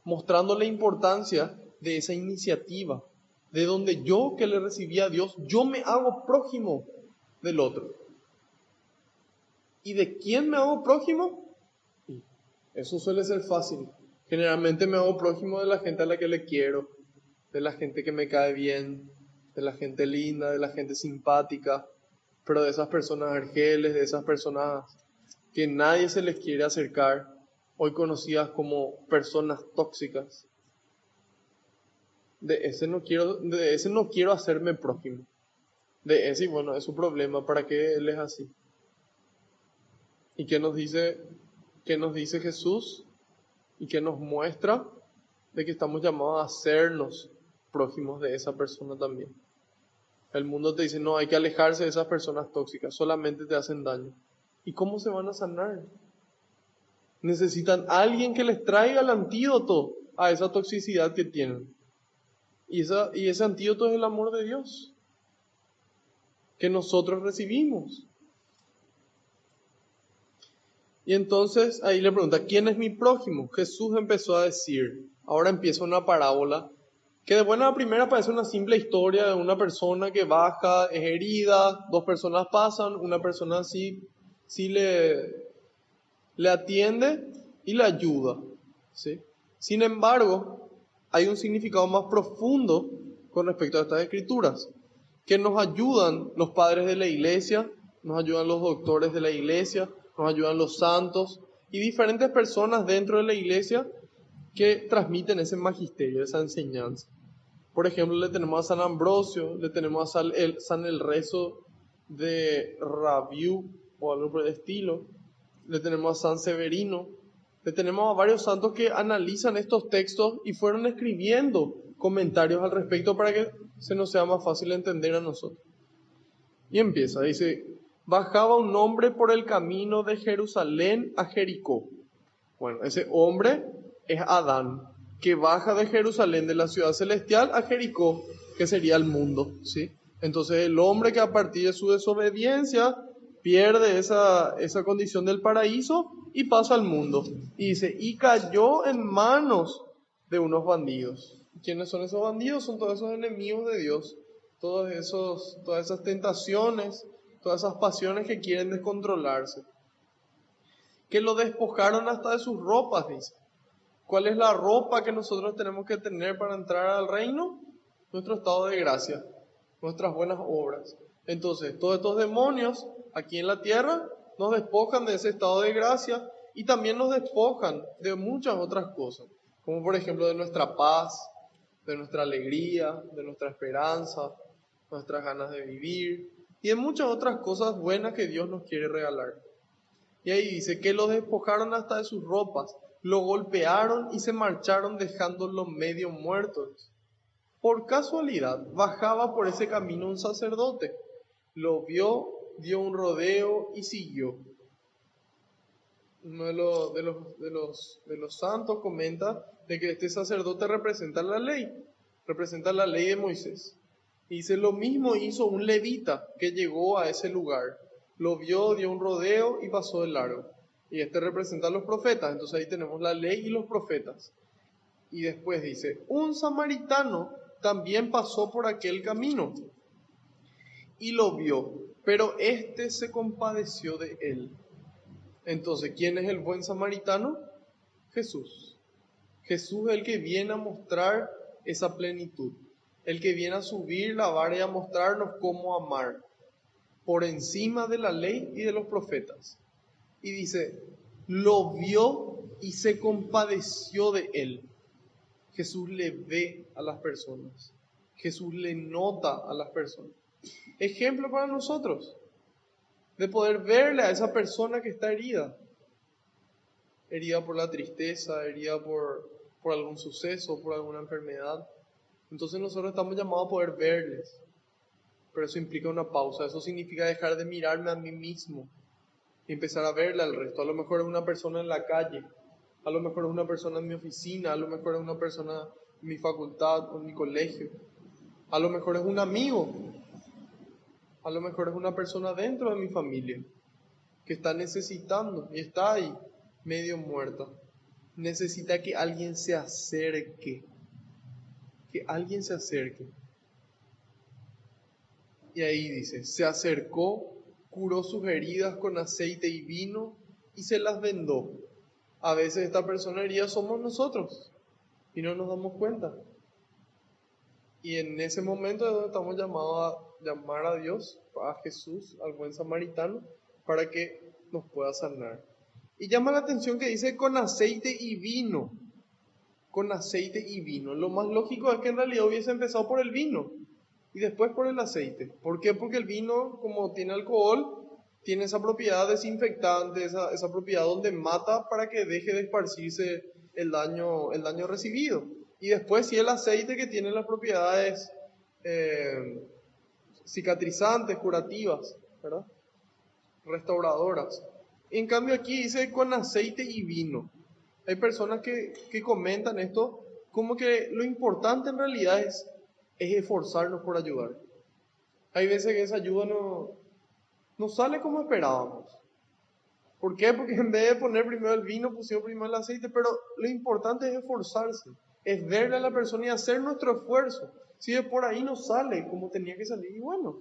Mostrando la importancia de esa iniciativa, de donde yo que le recibí a Dios, yo me hago prójimo del otro. ¿Y de quién me hago prójimo? Eso suele ser fácil. Generalmente me hago prójimo de la gente a la que le quiero, de la gente que me cae bien, de la gente linda, de la gente simpática, pero de esas personas argeles, de esas personas que nadie se les quiere acercar, hoy conocidas como personas tóxicas. De ese no quiero hacerme prójimo. De ese, y bueno, es su problema, ¿para qué él es así? ¿Y qué nos dice Jesús? ¿Y qué nos muestra? De que estamos llamados a hacernos prójimos de esa persona también. El mundo te dice, no, hay que alejarse de esas personas tóxicas, solamente te hacen daño. ¿Y cómo se van a sanar? Necesitan a alguien que les traiga el antídoto a esa toxicidad que tienen. Y ese antídoto es el amor de Dios, que nosotros recibimos. Y entonces ahí le pregunta, ¿quién es mi prójimo? Jesús empezó a decir, ahora empieza una parábola, que de buena primera parece una simple historia de una persona que baja, es herida, dos personas pasan, una persona sí le atiende y le ayuda, ¿sí? Sin embargo, hay un significado más profundo con respecto a estas escrituras, que nos ayudan los padres de la iglesia, nos ayudan los doctores de la iglesia, nos ayudan los santos y diferentes personas dentro de la iglesia que transmiten ese magisterio, esa enseñanza. Por ejemplo, le tenemos a San Ambrosio, le tenemos a San el Rezo de Rabiú o algo por el estilo, le tenemos a San Severino, Tenemos a varios santos que analizan estos textos y fueron escribiendo comentarios al respecto para que se nos sea más fácil entender a nosotros. Y empieza, dice, bajaba un hombre por el camino de Jerusalén a Jericó. Bueno, ese hombre es Adán, que baja de Jerusalén, de la ciudad celestial, a Jericó, que sería el mundo, ¿sí? Entonces el hombre que a partir de su desobediencia pierde esa condición del paraíso y pasa al mundo. Y dice, y cayó en manos de unos bandidos. ¿Quiénes son esos bandidos? Son todos esos enemigos de Dios, todas esas tentaciones, todas esas pasiones que quieren descontrolarse, que lo despojaron hasta de sus ropas, dice. ¿Cuál es la ropa que nosotros tenemos que tener para entrar al reino? Nuestro estado de gracia, nuestras buenas obras. Entonces, todos estos demonios aquí en la tierra nos despojan de ese estado de gracia y también nos despojan de muchas otras cosas, como por ejemplo de nuestra paz, de nuestra alegría, de nuestra esperanza, nuestras ganas de vivir y de muchas otras cosas buenas que Dios nos quiere regalar. Y ahí dice que lo despojaron hasta de sus ropas, lo golpearon y se marcharon dejándolo medio muerto. Por casualidad, bajaba por ese camino un sacerdote, lo vio, dio un rodeo y siguió. Uno de los santos comenta de que este sacerdote representa la ley de Moisés. Y dice, lo mismo hizo un levita que llegó a ese lugar. Lo vio, dio un rodeo y pasó de largo. Y este representa a los profetas. Entonces ahí tenemos la ley y los profetas. Y después dice, un samaritano también pasó por aquel camino y lo vio, pero éste se compadeció de él. Entonces, ¿quién es el buen samaritano? Jesús. Jesús es el que viene a mostrar esa plenitud, el que viene a subir la vara y a mostrarnos cómo amar por encima de la ley y de los profetas. Y dice, lo vio y se compadeció de él. Jesús le ve a las personas. Jesús le nota a las personas. Ejemplo para nosotros de poder verle a esa persona que está herida por la tristeza, herida por algún suceso, por alguna enfermedad. Entonces nosotros estamos llamados a poder verles. Pero eso implica una pausa. Eso significa dejar de mirarme a mí mismo y empezar a verle al resto. A lo mejor es una persona en la calle, a lo mejor es una persona en mi oficina, a lo mejor es una persona en mi facultad o en mi colegio, a lo mejor es un amigo, a lo mejor es una persona dentro de mi familia que está necesitando y está ahí medio muerta. Necesita que alguien se acerque, que alguien se acerque. Y ahí dice, se acercó, curó sus heridas con aceite y vino y se las vendó. A veces esta persona herida somos nosotros y no nos damos cuenta. Y en ese momento es donde estamos llamados a llamar a Dios, a Jesús, al buen samaritano, para que nos pueda sanar. Y llama la atención que dice con aceite y vino. Con aceite y vino. Lo más lógico es que en realidad hubiese empezado por el vino y después por el aceite. ¿Por qué? Porque el vino, como tiene alcohol, tiene esa propiedad desinfectante, esa propiedad donde mata para que deje de esparcirse el daño recibido. Y después sí el aceite, que tiene las propiedades cicatrizantes, curativas, ¿verdad? Restauradoras. En cambio aquí dice con aceite y vino. Hay personas que comentan esto como que lo importante en realidad es esforzarnos por ayudar. Hay veces que esa ayuda no sale como esperábamos. ¿Por qué? Porque en vez de poner primero el vino, pusimos primero el aceite, pero lo importante es esforzarse, es verle a la persona y hacer nuestro esfuerzo. Si de por ahí no sale como tenía que salir, y bueno,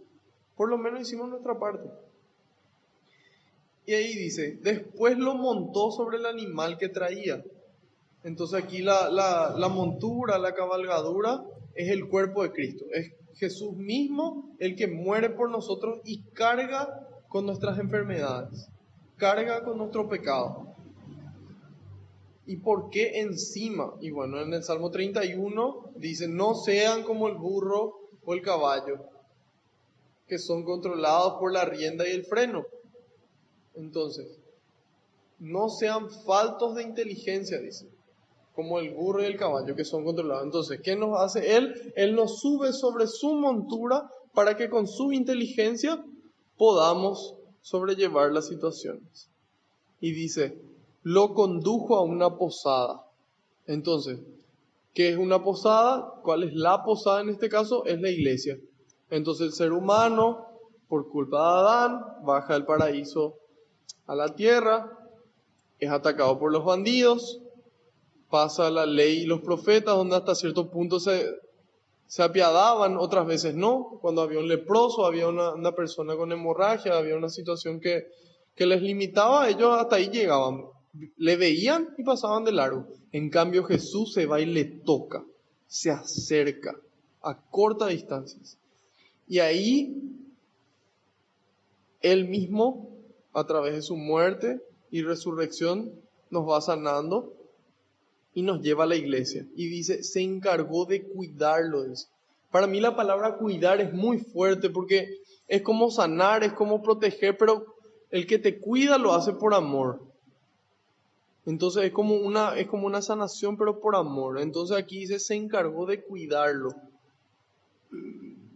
por lo menos hicimos nuestra parte. Y ahí dice, después lo montó sobre el animal que traía. Entonces aquí la montura, la cabalgadura, es el cuerpo de Cristo. Es Jesús mismo el que muere por nosotros y carga con nuestras enfermedades, carga con nuestro pecado. ¿Y por qué encima? Y bueno, en el Salmo 31 dice, no sean como el burro o el caballo, que son controlados por la rienda y el freno. Entonces, no sean faltos de inteligencia, dice, como el burro y el caballo que son controlados. Entonces, ¿qué nos hace Él? Él nos sube sobre su montura para que con su inteligencia podamos sobrellevar las situaciones. Y dice, lo condujo a una posada. Entonces, ¿qué es una posada? ¿Cuál es la posada en este caso? Es la iglesia. Entonces el ser humano, por culpa de Adán, baja del paraíso a la tierra, es atacado por los bandidos, pasa la ley y los profetas, donde hasta cierto punto se apiadaban, otras veces no. Cuando había un leproso, había una persona con hemorragia, había una situación que les limitaba, ellos hasta ahí llegaban. Le veían y pasaban de largo. En cambio Jesús se va y le toca, se acerca a corta distancia. Y ahí Él mismo, a través de su muerte y resurrección, nos va sanando y nos lleva a la iglesia. Y dice, se encargó de cuidarlo. Dice. Para mí la palabra cuidar es muy fuerte porque es como sanar, es como proteger, pero el que te cuida lo hace por amor. Entonces es como una sanación, pero por amor. Entonces aquí dice, se encargó de cuidarlo.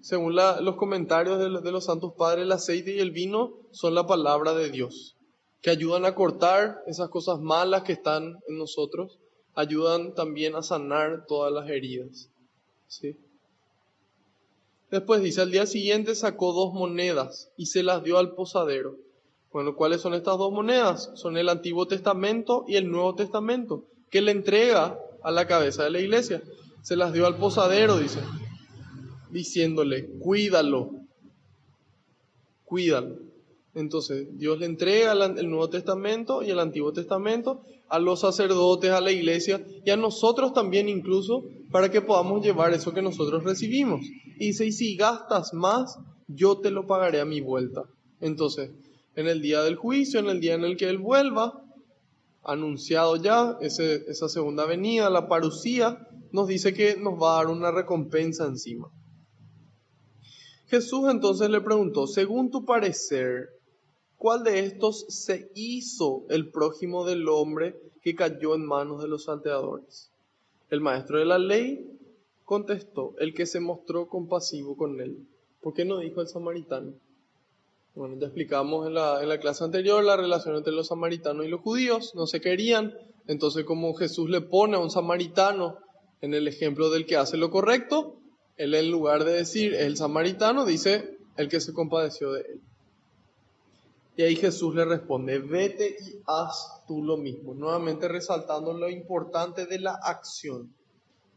Según los comentarios de los santos padres, el aceite y el vino son la palabra de Dios, que ayudan a cortar esas cosas malas que están en nosotros, ayudan también a sanar todas las heridas. ¿Sí? Después dice, al día siguiente sacó 2 monedas y se las dio al posadero. Bueno, ¿cuáles son estas 2 monedas? Son el Antiguo Testamento y el Nuevo Testamento, que le entrega a la cabeza de la iglesia. Se las dio al posadero, dice, diciéndole, cuídalo. Entonces, Dios le entrega el Nuevo Testamento y el Antiguo Testamento a los sacerdotes, a la iglesia y a nosotros también incluso, para que podamos llevar eso que nosotros recibimos. Y dice, y si gastas más, yo te lo pagaré a mi vuelta. Entonces, en el día del juicio, en el día en el que Él vuelva, anunciado ya, esa segunda venida, la parusía, nos dice que nos va a dar una recompensa encima. Jesús entonces le preguntó, según tu parecer, ¿cuál de estos se hizo el prójimo del hombre que cayó en manos de los salteadores? El maestro de la ley contestó, el que se mostró compasivo con él. ¿Por qué no dijo el samaritano? Bueno, ya explicamos en la clase anterior la relación entre los samaritanos y los judíos, no se querían, entonces como Jesús le pone a un samaritano en el ejemplo del que hace lo correcto, él en lugar de decir el samaritano, dice el que se compadeció de él. Y ahí Jesús le responde, vete y haz tú lo mismo, nuevamente resaltando lo importante de la acción.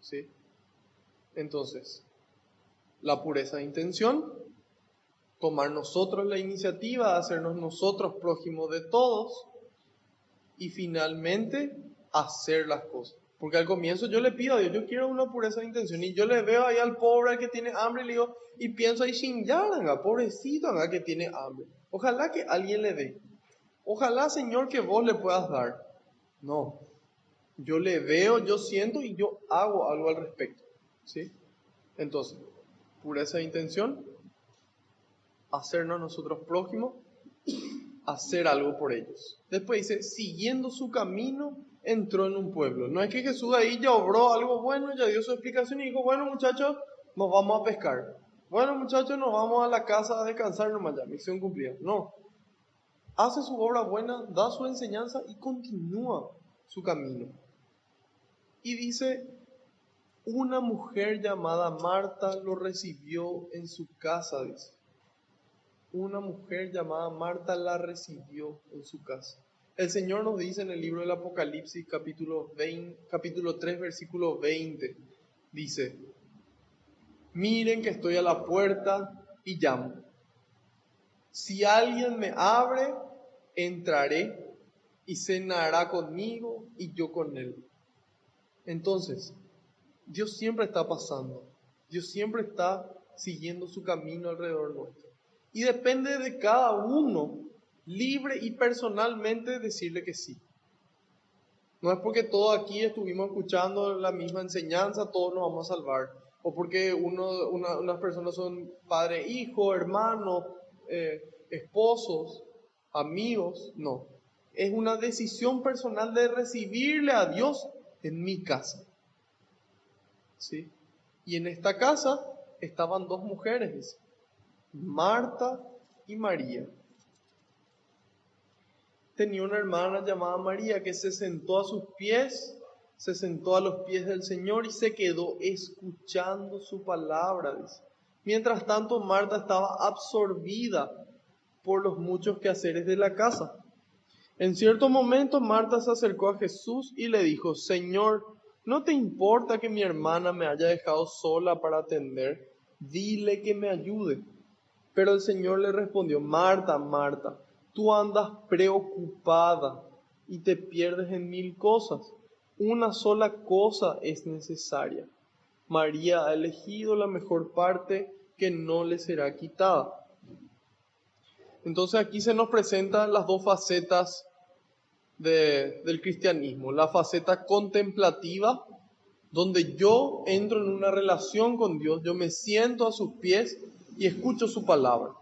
¿Sí? Entonces, la pureza de intención, tomar nosotros la iniciativa de hacernos nosotros prójimos de todos y finalmente hacer las cosas. Porque al comienzo yo le pido a Dios, yo quiero una pureza de intención y yo le veo ahí al pobre al que tiene hambre y le digo, y pienso ahí, Shinyaranga, pobrecito anga que tiene hambre. Ojalá que alguien le dé. Ojalá, Señor, que vos le puedas dar. No, yo le veo, yo siento y yo hago algo al respecto. ¿Sí? Entonces, pureza de intención, hacernos nosotros prójimos, hacer algo por ellos. Después dice, siguiendo su camino, entró en un pueblo. No es que Jesús ahí ya obró algo bueno, ya dio su explicación y dijo, bueno muchachos, nos vamos a pescar. Bueno muchachos, nos vamos a la casa a descansar nomás ya, misión cumplida. No, hace su obra buena, da su enseñanza y continúa su camino. Y dice, una mujer llamada Marta lo recibió en su casa, dice. Una mujer llamada Marta la recibió en su casa. El Señor nos dice en el libro del Apocalipsis, capítulo 3, versículo 20, dice, miren que estoy a la puerta y llamo. Si alguien me abre, entraré y cenará conmigo y yo con él. Entonces, Dios siempre está pasando. Dios siempre está siguiendo su camino alrededor nuestro. Y depende de cada uno, libre y personalmente, decirle que sí. No es porque todos aquí estuvimos escuchando la misma enseñanza, todos nos vamos a salvar. O porque unas personas son padre, hijo, hermano, esposos, amigos. No. es una decisión personal de recibirle a Dios en mi casa. ¿Sí? Y en esta casa estaban dos mujeres, dice, Marta y María. Tenía una hermana llamada María que se sentó a sus pies, se sentó a los pies del Señor y se quedó escuchando su palabra, dice. Mientras tanto, Marta estaba absorbida por los muchos quehaceres de la casa. En cierto momento, Marta se acercó a Jesús y le dijo: Señor, ¿no te importa que mi hermana me haya dejado sola para atender? Dile que me ayude. Pero el Señor le respondió: Marta, Marta, tú andas preocupada y te pierdes en 1000 cosas. Una sola cosa es necesaria. María ha elegido la mejor parte que no le será quitada. Entonces aquí se nos presentan las dos facetas del cristianismo. La faceta contemplativa, donde yo entro en una relación con Dios, yo me siento a sus pies y escucho su palabra.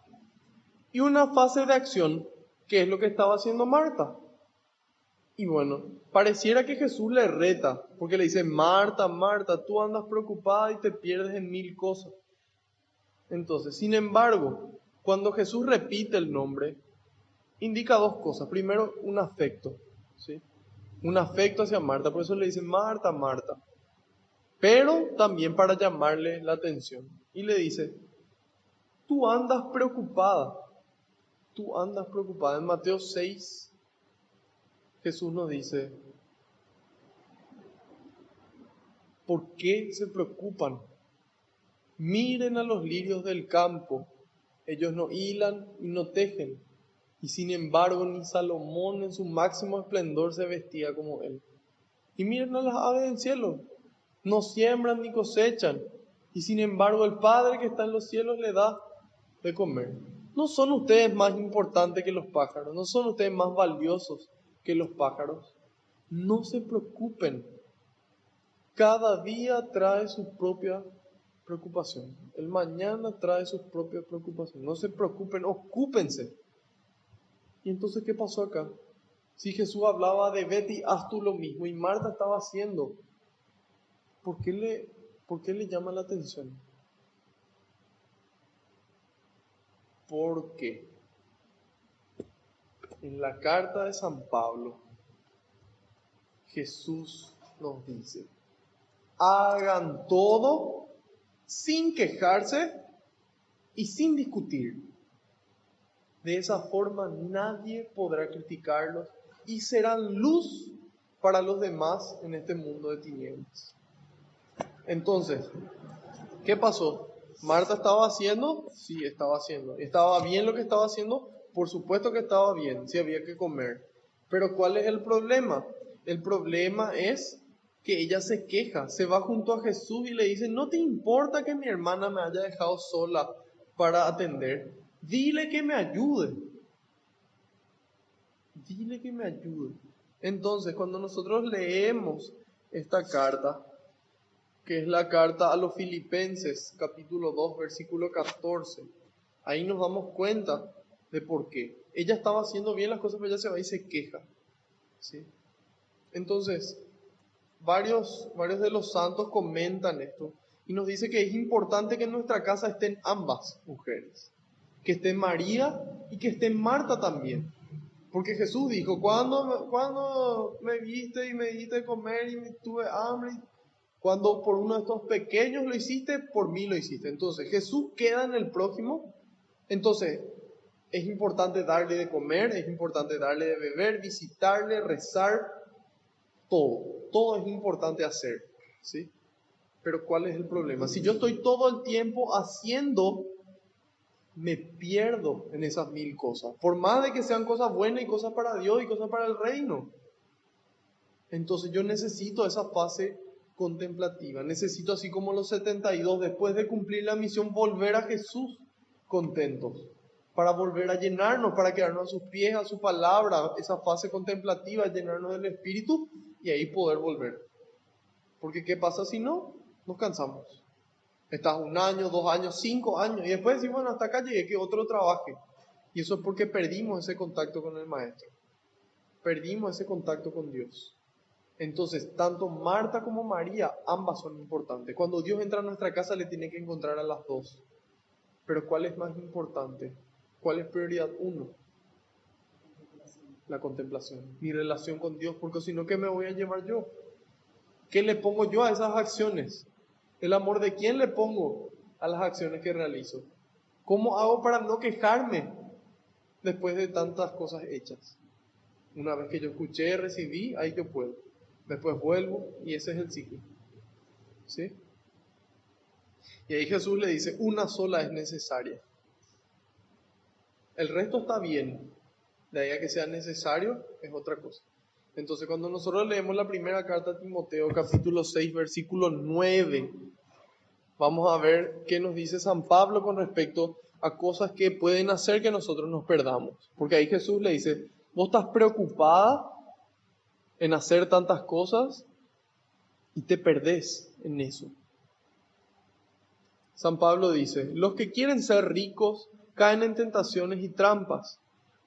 Y una fase de acción, que es lo que estaba haciendo Marta. Y bueno, pareciera que Jesús le reta, porque le dice: Marta, Marta, tú andas preocupada y te pierdes en 1000 cosas. Entonces, sin embargo, cuando Jesús repite el nombre, indica dos cosas. Primero, un afecto, ¿sí? Un afecto hacia Marta, por eso le dice: Marta, Marta. Pero también para llamarle la atención. Y le dice: tú andas preocupada. Tú andas preocupada. En Mateo 6, Jesús nos dice: ¿por qué se preocupan? Miren a los lirios del campo. Ellos no hilan y no tejen. Y sin embargo, ni Salomón en su máximo esplendor se vestía como él. Y miren a las aves del cielo. No siembran ni cosechan. Y sin embargo, el Padre que está en los cielos le da de comer. ¿No son ustedes más importantes que los pájaros? ¿No son ustedes más valiosos que los pájaros? No se preocupen. Cada día trae su propia preocupación. El mañana trae sus propias preocupaciones. No se preocupen, ocúpense. ¿Y entonces qué pasó acá? Si Jesús hablaba de vete y haz tú lo mismo, y Marta estaba haciendo, ¿por qué le llama la atención? Porque en la carta de San Pablo, Jesús nos dice: hagan todo sin quejarse y sin discutir. De esa forma nadie podrá criticarlos y serán luz para los demás en este mundo de tinieblas. Entonces, ¿qué pasó? ¿Marta estaba haciendo? Sí, estaba haciendo. ¿Estaba bien lo que estaba haciendo? Por supuesto que estaba bien, si había que comer. Pero ¿cuál es el problema? El problema es que ella se queja, se va junto a Jesús y le dice: ¿no te importa que mi hermana me haya dejado sola para atender? Dile que me ayude. Dile que me ayude. Entonces, cuando nosotros leemos esta carta, que es la carta a los Filipenses, capítulo 2, versículo 14, ahí nos damos cuenta de por qué. Ella estaba haciendo bien las cosas, pero ella se va y se queja, ¿sí? Entonces, varios de los santos comentan esto y nos dice que es importante que en nuestra casa estén ambas mujeres, que esté María y que esté Marta también. Porque Jesús dijo: cuando me viste y me diste de comer y tuve hambre, cuando por uno de estos pequeños lo hiciste, por mí lo hiciste. Entonces Jesús queda en el prójimo. Entonces es importante darle de comer, es importante darle de beber, visitarle, rezar, todo es importante hacer, ¿sí? Pero ¿cuál es el problema? Si yo estoy todo el tiempo haciendo, me pierdo en esas 1000 cosas, por más de que sean cosas buenas y cosas para Dios y cosas para el reino. Entonces yo necesito esa fase contemplativa, necesito, así como los 72, después de cumplir la misión, volver a Jesús contentos, para volver a llenarnos, para quedarnos a sus pies, a su palabra, esa fase contemplativa, llenarnos del Espíritu y ahí poder volver. Porque ¿qué pasa si no? Nos cansamos. Estás 1 año, 2 años, 5 años y después decimos: bueno, hasta acá llegué, que otro trabaje. Y eso es porque perdimos ese contacto con el Maestro. Perdimos ese contacto con Dios. Entonces, tanto Marta como María, ambas son importantes. Cuando Dios entra a nuestra casa, le tiene que encontrar a las dos. Pero ¿cuál es más importante? ¿Cuál es prioridad uno? La contemplación. Mi relación con Dios, porque si no, ¿qué me voy a llevar yo? ¿Qué le pongo yo a esas acciones? ¿El amor de quién le pongo a las acciones que realizo? ¿Cómo hago para no quejarme después de tantas cosas hechas? Una vez que yo escuché, recibí, ahí yo puedo. Después vuelvo y ese es el ciclo. ¿Sí? Y ahí Jesús le dice, una sola es necesaria. El resto está bien. De ahí a que sea necesario es otra cosa. Entonces cuando nosotros leemos la primera carta a Timoteo, capítulo 6, versículo 9, vamos a ver qué nos dice San Pablo con respecto a cosas que pueden hacer que nosotros nos perdamos. Porque ahí Jesús le dice, vos estás preocupada en hacer tantas cosas y te perdés en eso. San Pablo dice, los que quieren ser ricos caen en tentaciones y trampas.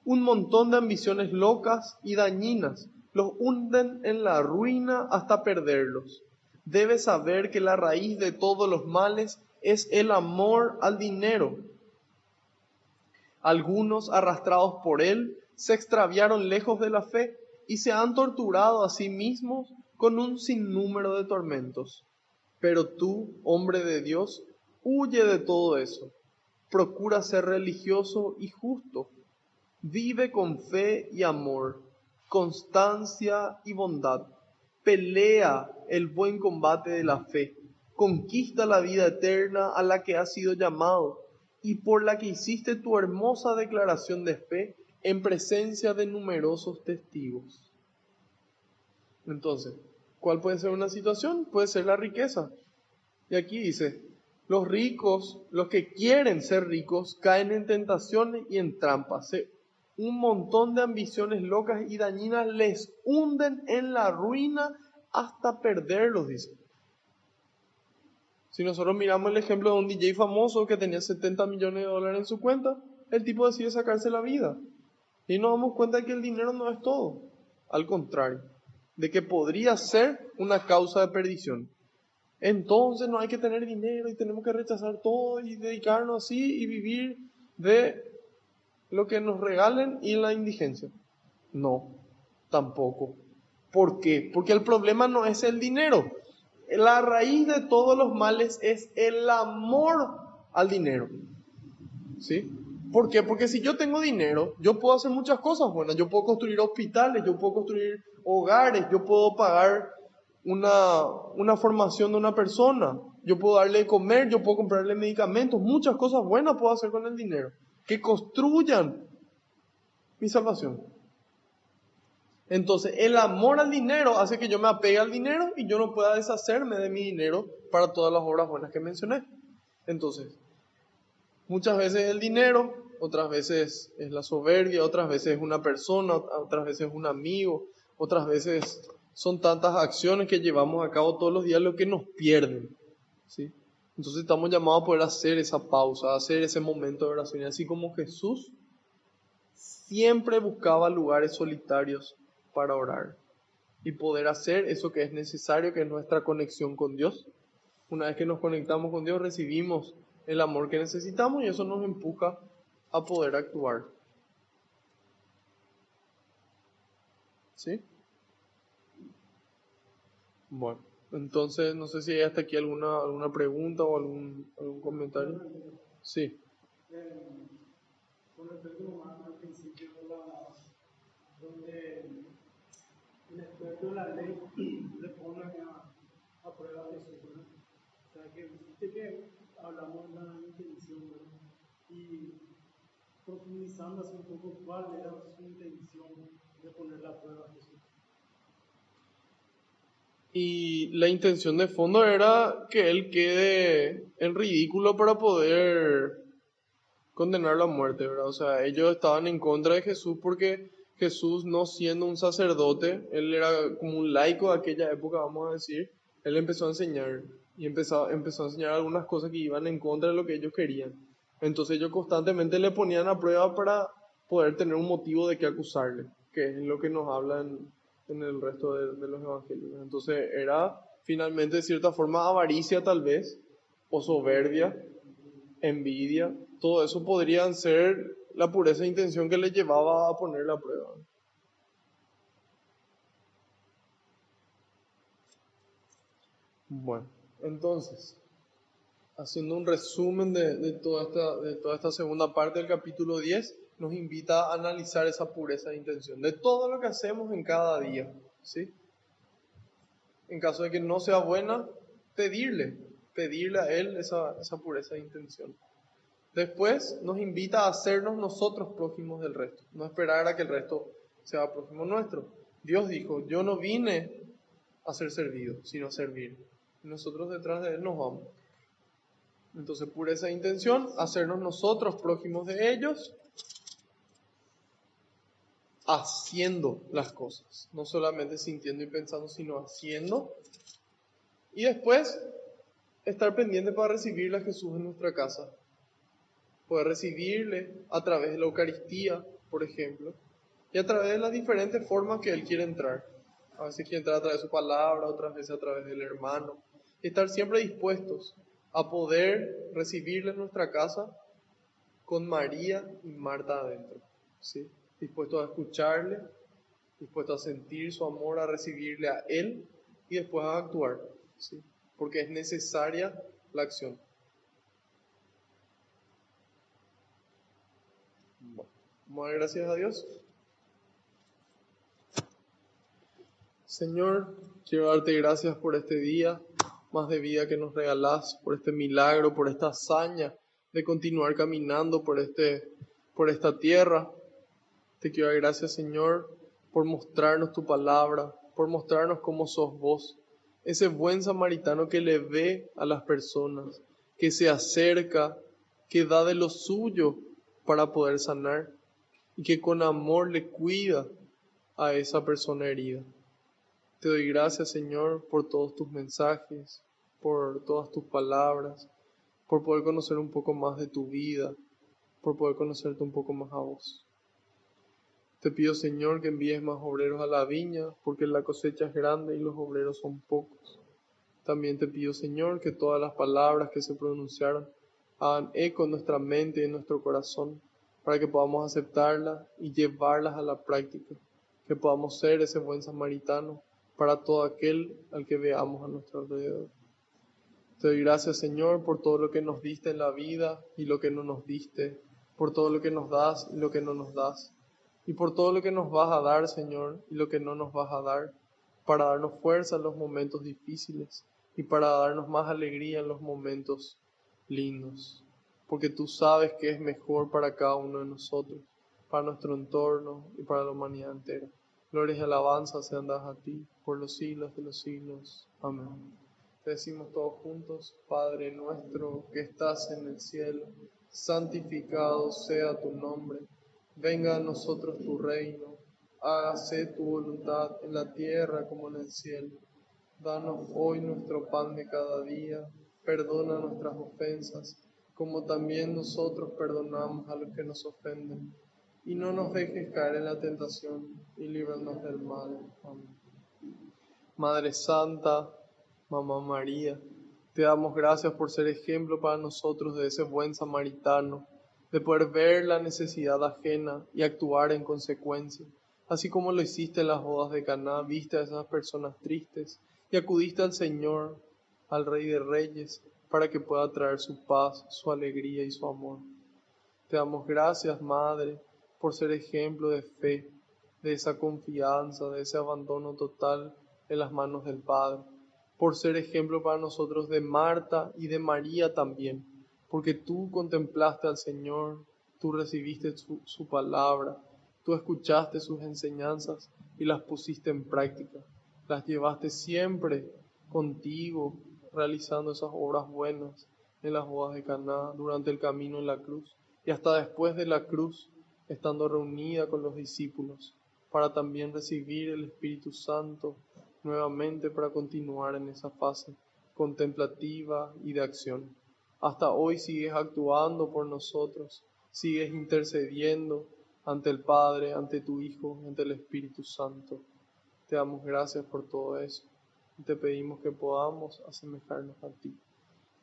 Un montón de ambiciones locas y dañinas los hunden en la ruina hasta perderlos. Debes saber que la raíz de todos los males es el amor al dinero. Algunos, arrastrados por él, se extraviaron lejos de la fe y se han torturado a sí mismos con un sinnúmero de tormentos. Pero tú, hombre de Dios, huye de todo eso. Procura ser religioso y justo. Vive con fe y amor, constancia y bondad. Pelea el buen combate de la fe. Conquista la vida eterna a la que has sido llamado y por la que hiciste tu hermosa declaración de fe en presencia de numerosos testigos. Entonces, ¿cuál puede ser una situación? Puede ser la riqueza. Y aquí dice, los ricos, los que quieren ser ricos, caen en tentaciones y en trampas. Un montón de ambiciones locas y dañinas les hunden en la ruina hasta perderlos, dice. Si nosotros miramos el ejemplo de un DJ famoso que tenía 70 millones de dólares en su cuenta, el tipo decide sacarse la vida. Y nos damos cuenta de que el dinero no es todo. Al contrario, de que podría ser una causa de perdición. Entonces no hay que tener dinero y tenemos que rechazar todo y dedicarnos así y vivir de lo que nos regalen y la indigencia. No, tampoco. ¿Por qué? Porque el problema no es el dinero. La raíz de todos los males es el amor al dinero. ¿Sí? ¿Por qué? Porque si yo tengo dinero, yo puedo hacer muchas cosas buenas. Yo puedo construir hospitales, yo puedo construir hogares, yo puedo pagar una formación de una persona, yo puedo darle de comer, yo puedo comprarle medicamentos, muchas cosas buenas puedo hacer con el dinero, que construyan mi salvación. Entonces, el amor al dinero hace que yo me apegue al dinero y yo no pueda deshacerme de mi dinero para todas las obras buenas que mencioné. Entonces, muchas veces el dinero, otras veces es la soberbia, otras veces es una persona, otras veces es un amigo, otras veces son tantas acciones que llevamos a cabo todos los días lo que nos pierden, ¿sí? Entonces estamos llamados a poder hacer esa pausa, a hacer ese momento de oración. Y así como Jesús siempre buscaba lugares solitarios para orar y poder hacer eso que es necesario, que es nuestra conexión con Dios. Una vez que nos conectamos con Dios, recibimos el amor que necesitamos y eso nos empuja a poder actuar. ¿Sí? Bueno, entonces no sé si hay hasta aquí alguna pregunta o algún comentario. Sí. Con respecto nomás al principio, donde el experto de la ley le pone a prueba a Jesús, ¿verdad? O sea, que viste que hablamos de la intención, ¿verdad? Y profundizando así un poco cuál era su intención de poner la prueba a Jesús. Y la intención de fondo era que él quede en ridículo para poder condenarlo a muerte, ¿verdad? O sea, ellos estaban en contra de Jesús porque Jesús, no siendo un sacerdote, él era como un laico de aquella época, vamos a decir, él empezó a enseñar y empezó a enseñar algunas cosas que iban en contra de lo que ellos querían. Entonces ellos constantemente le ponían a prueba para poder tener un motivo de qué acusarle. que es lo que nos habla en el resto de los evangelios. Entonces era finalmente de cierta forma avaricia tal vez, o soberbia, envidia, todo eso podrían ser la pureza de intención que le llevaba a poner la prueba. Bueno, entonces, haciendo un resumen de toda esta segunda parte del capítulo 10, nos invita a analizar esa pureza de intención, de todo lo que hacemos en cada día, ¿sí? En caso de que no sea buena, pedirle a Él esa pureza de intención. Después nos invita a hacernos nosotros prójimos del resto, no esperar a que el resto sea prójimo nuestro. Dios dijo, yo no vine a ser servido, sino a servir. Y nosotros detrás de Él nos vamos. Entonces, pureza de intención, hacernos nosotros prójimos de ellos, haciendo las cosas, no solamente sintiendo y pensando, sino haciendo. Y después, estar pendiente para recibirle a Jesús en nuestra casa. Poder recibirle a través de la Eucaristía, por ejemplo, y a través de las diferentes formas que Él quiere entrar. A veces quiere entrar a través de su palabra, otras veces a través del hermano. Y estar siempre dispuestos a poder recibirle en nuestra casa con María y Marta adentro, ¿sí? Dispuestos a escucharle, dispuestos a sentir su amor, a recibirle a Él y después a actuar, ¿sí? Porque es necesaria la acción. Bueno, vamos a dar gracias a Dios. Señor, quiero darte gracias por este día más de vida que nos regalás, por este milagro, por esta hazaña de continuar caminando por esta tierra. Te quiero dar gracias, Señor, por mostrarnos tu palabra, por mostrarnos cómo sos vos, ese buen samaritano que le ve a las personas, que se acerca, que da de lo suyo para poder sanar y que con amor le cuida a esa persona herida. Te doy gracias, Señor, por todos tus mensajes, por todas tus palabras, por poder conocer un poco más de tu vida, por poder conocerte un poco más a vos. Te pido, Señor, que envíes más obreros a la viña, porque la cosecha es grande y los obreros son pocos. También te pido, Señor, que todas las palabras que se pronunciaron hagan eco en nuestra mente y en nuestro corazón, para que podamos aceptarlas y llevarlas a la práctica, que podamos ser ese buen samaritano para todo aquel al que veamos a nuestro alrededor. Te doy gracias, Señor, por todo lo que nos diste en la vida y lo que no nos diste, por todo lo que nos das y lo que no nos das, y por todo lo que nos vas a dar, Señor, y lo que no nos vas a dar, para darnos fuerza en los momentos difíciles y para darnos más alegría en los momentos lindos, porque tú sabes que es mejor para cada uno de nosotros, para nuestro entorno y para la humanidad entera. Gloria y alabanza sean dadas a ti por los siglos de los siglos. Amén. Te decimos todos juntos, Padre nuestro que estás en el cielo, santificado sea tu nombre. Venga a nosotros tu reino, hágase tu voluntad en la tierra como en el cielo. Danos hoy nuestro pan de cada día, perdona nuestras ofensas, como también nosotros perdonamos a los que nos ofenden. Y no nos dejes caer en la tentación, y líbranos del mal. Amén. Madre Santa, Mamá María, te damos gracias por ser ejemplo para nosotros de ese buen samaritano, de poder ver la necesidad ajena y actuar en consecuencia, así como lo hiciste en las bodas de Caná, viste a esas personas tristes y acudiste al Señor, al Rey de Reyes, para que pueda traer su paz, su alegría y su amor. Te damos gracias, Madre, por ser ejemplo de fe, de esa confianza, de ese abandono total en las manos del Padre, por ser ejemplo para nosotros de Marta y de María también, porque tú contemplaste al Señor, tú recibiste su palabra, tú escuchaste sus enseñanzas y las pusiste en práctica, las llevaste siempre contigo, realizando esas obras buenas en las bodas de Caná, durante el camino en la cruz y hasta después de la cruz, estando reunida con los discípulos, para también recibir el Espíritu Santo nuevamente para continuar en esa fase contemplativa y de acción. Hasta hoy sigues actuando por nosotros, sigues intercediendo ante el Padre, ante tu Hijo, ante el Espíritu Santo. Te damos gracias por todo eso y te pedimos que podamos asemejarnos a ti.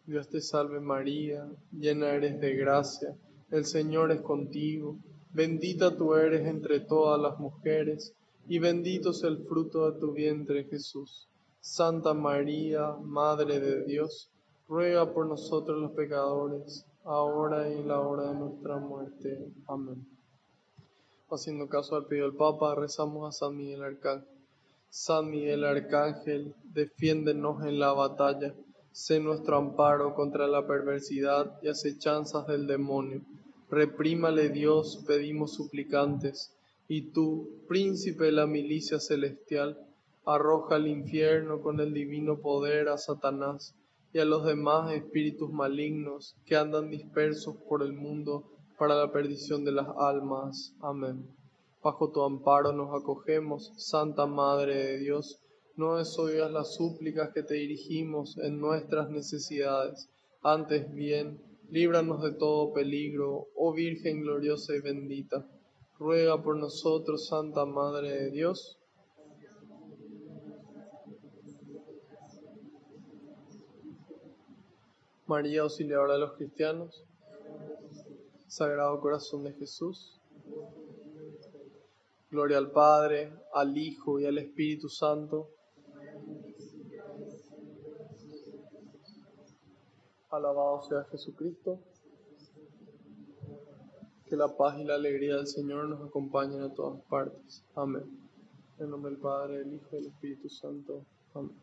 Dios te salve María, llena eres de gracia, el Señor es contigo, bendita tú eres entre todas las mujeres, y bendito es el fruto de tu vientre Jesús. Santa María, Madre de Dios, ruega por nosotros los pecadores, ahora y en la hora de nuestra muerte. Amén. Haciendo caso al pedido del Papa, rezamos a San Miguel Arcángel. San Miguel Arcángel, defiéndenos en la batalla. Sé nuestro amparo contra la perversidad y acechanzas del demonio. Reprímale Dios, pedimos suplicantes. Y tú, príncipe de la milicia celestial, arroja al infierno con el divino poder a Satanás y a los demás espíritus malignos que andan dispersos por el mundo para la perdición de las almas. Amén. Bajo tu amparo nos acogemos, Santa Madre de Dios. No desoigas las súplicas que te dirigimos en nuestras necesidades. Antes bien, líbranos de todo peligro, oh Virgen gloriosa y bendita. Ruega por nosotros, Santa Madre de Dios. María Auxiliadora de los cristianos. Sagrado Corazón de Jesús. Gloria al Padre, al Hijo y al Espíritu Santo. Alabado sea Jesucristo. Que la paz y la alegría del Señor nos acompañen a todas partes. Amén. En nombre del Padre, del Hijo y del Espíritu Santo. Amén.